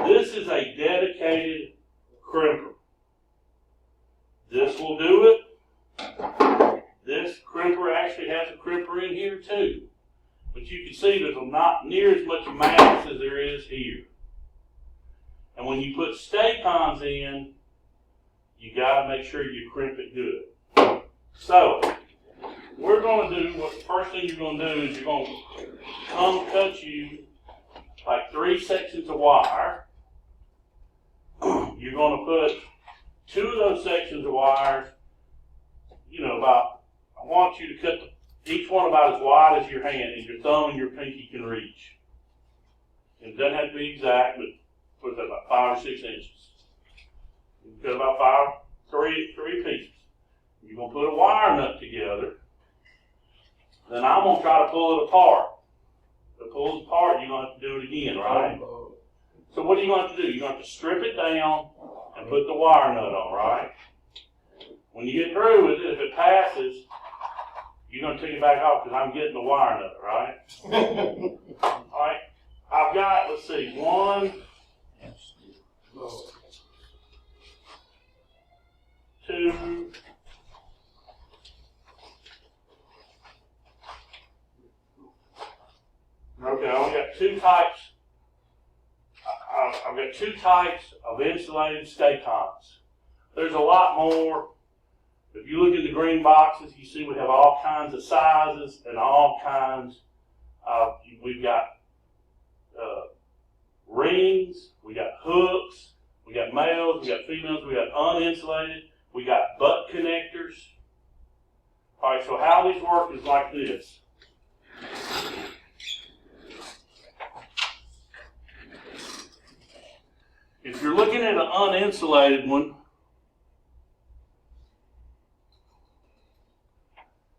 This is a dedicated crimper. This will do it. This crimper actually has a crimper in here too. But you can see there's not near as much mass as there is here. And when you put stay-cons in, you got to make sure you crimp it good. So, we're going to do, what the first thing you're going to do is you're going to come cut you like 3 sections of wire. You're going to put 2 of those sections of wires, I want you to cut each one about as wide as your hand, and your thumb and your pinky can reach. It doesn't have to be exact, but put that about 5 or 6 inches. You can cut about 3 pieces. You're going to put a wire nut together. Then I'm going to try to pull it apart. To pull it apart, you're going to have to do it again, right? So what are you going to have to do? You're going to have to strip it down and put the wire nut on, right? When you get through with it, if it passes, You're gonna take it back off because I'm getting the wire nut, right? All right. I've got, let's see, 1, 2. Okay, I only got 2 types. I've got 2 types of insulated stay-cons. There's a lot more. If you look at the green boxes, you see we have all kinds of sizes and all kinds of, we've got rings, we got hooks, we got males, we got females, we got uninsulated, we got butt connectors. All right, so how these work is like this. If you're looking at an uninsulated one,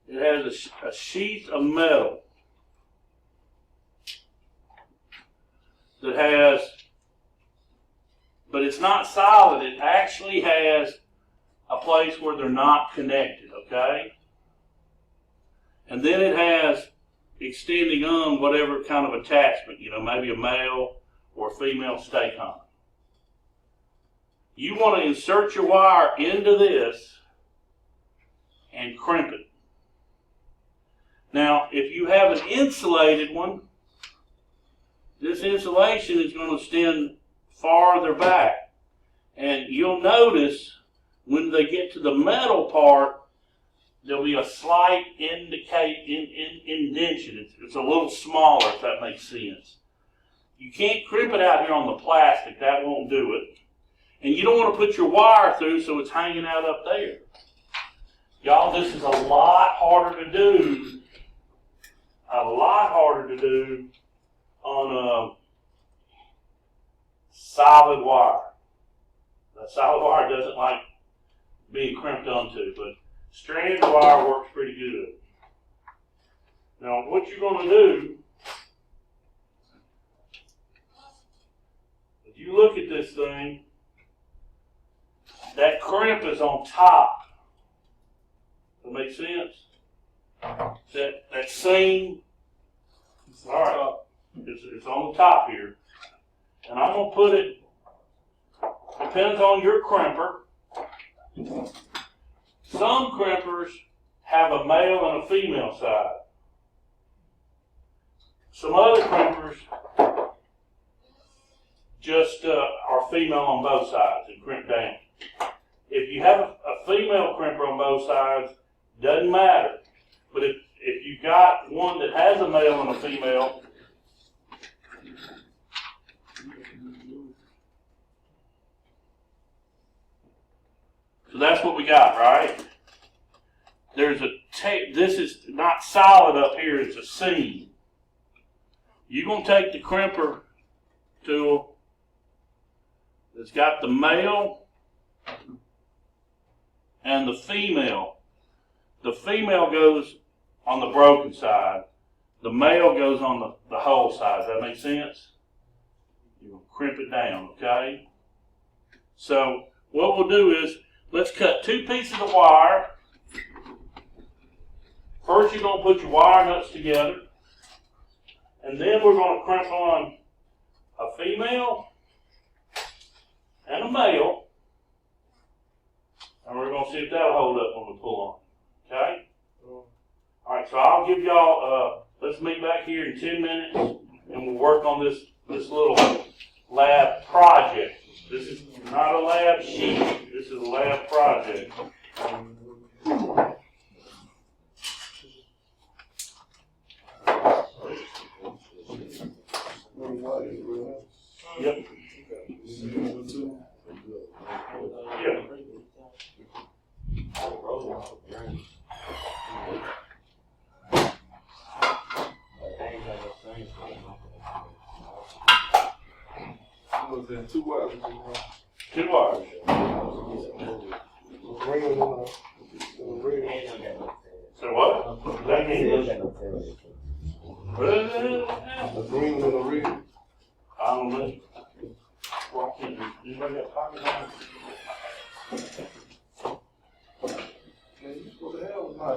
it has a sheath of metal that has, but it's not solid. It actually has a place where they're not connected, okay? And then it has extending on whatever kind of attachment, maybe a male or a female stay-con. You want to insert your wire into this and crimp it. Now, if you have an insulated one, this insulation is going to extend farther back. And you'll notice when they get to the metal part, there'll be a slight indentation. It's a little smaller, if that makes sense. You can't crimp it out here on the plastic. That won't do it. And you don't want to put your wire through so it's hanging out up there. Y'all, this is a lot harder to do. On a solid wire. The solid wire doesn't like being crimped onto, but stranded wire works pretty good. Now, what you're going to do, if you look at this thing, that crimp is on top. Does that make sense? That seam, all right, it's on the top here. And I'm going to put it, depends on your crimper. Some crimpers have a male and a female side. Some other crimpers just are female on both sides and crimp down. If you have a female crimper on both sides, doesn't matter. But if you got one that has a male and a female, so that's what we got, right? There's a tape. This is not solid up here. It's a seam. You're going to take the crimper tool that's got the male and the female. The female goes on the broken side. The male goes on the whole side. Does that make sense? You're going to crimp it down, okay? So what we'll do is, let's cut 2 pieces of wire. First, you're going to put your wire nuts together. And then we're going to crimp on a female and a male. And we're going to see if that'll hold up when we pull on. Okay? All right, so I'll give y'all, let's meet back here in 10 minutes, and we'll work on this little lab project. This is not a lab sheet. This is a lab project. Yep. Yeah. Was there 2 wires? 2 wires. So what? Does that mean? A green and a red. I don't know. Anybody got pockets on it? Man, what the hell is my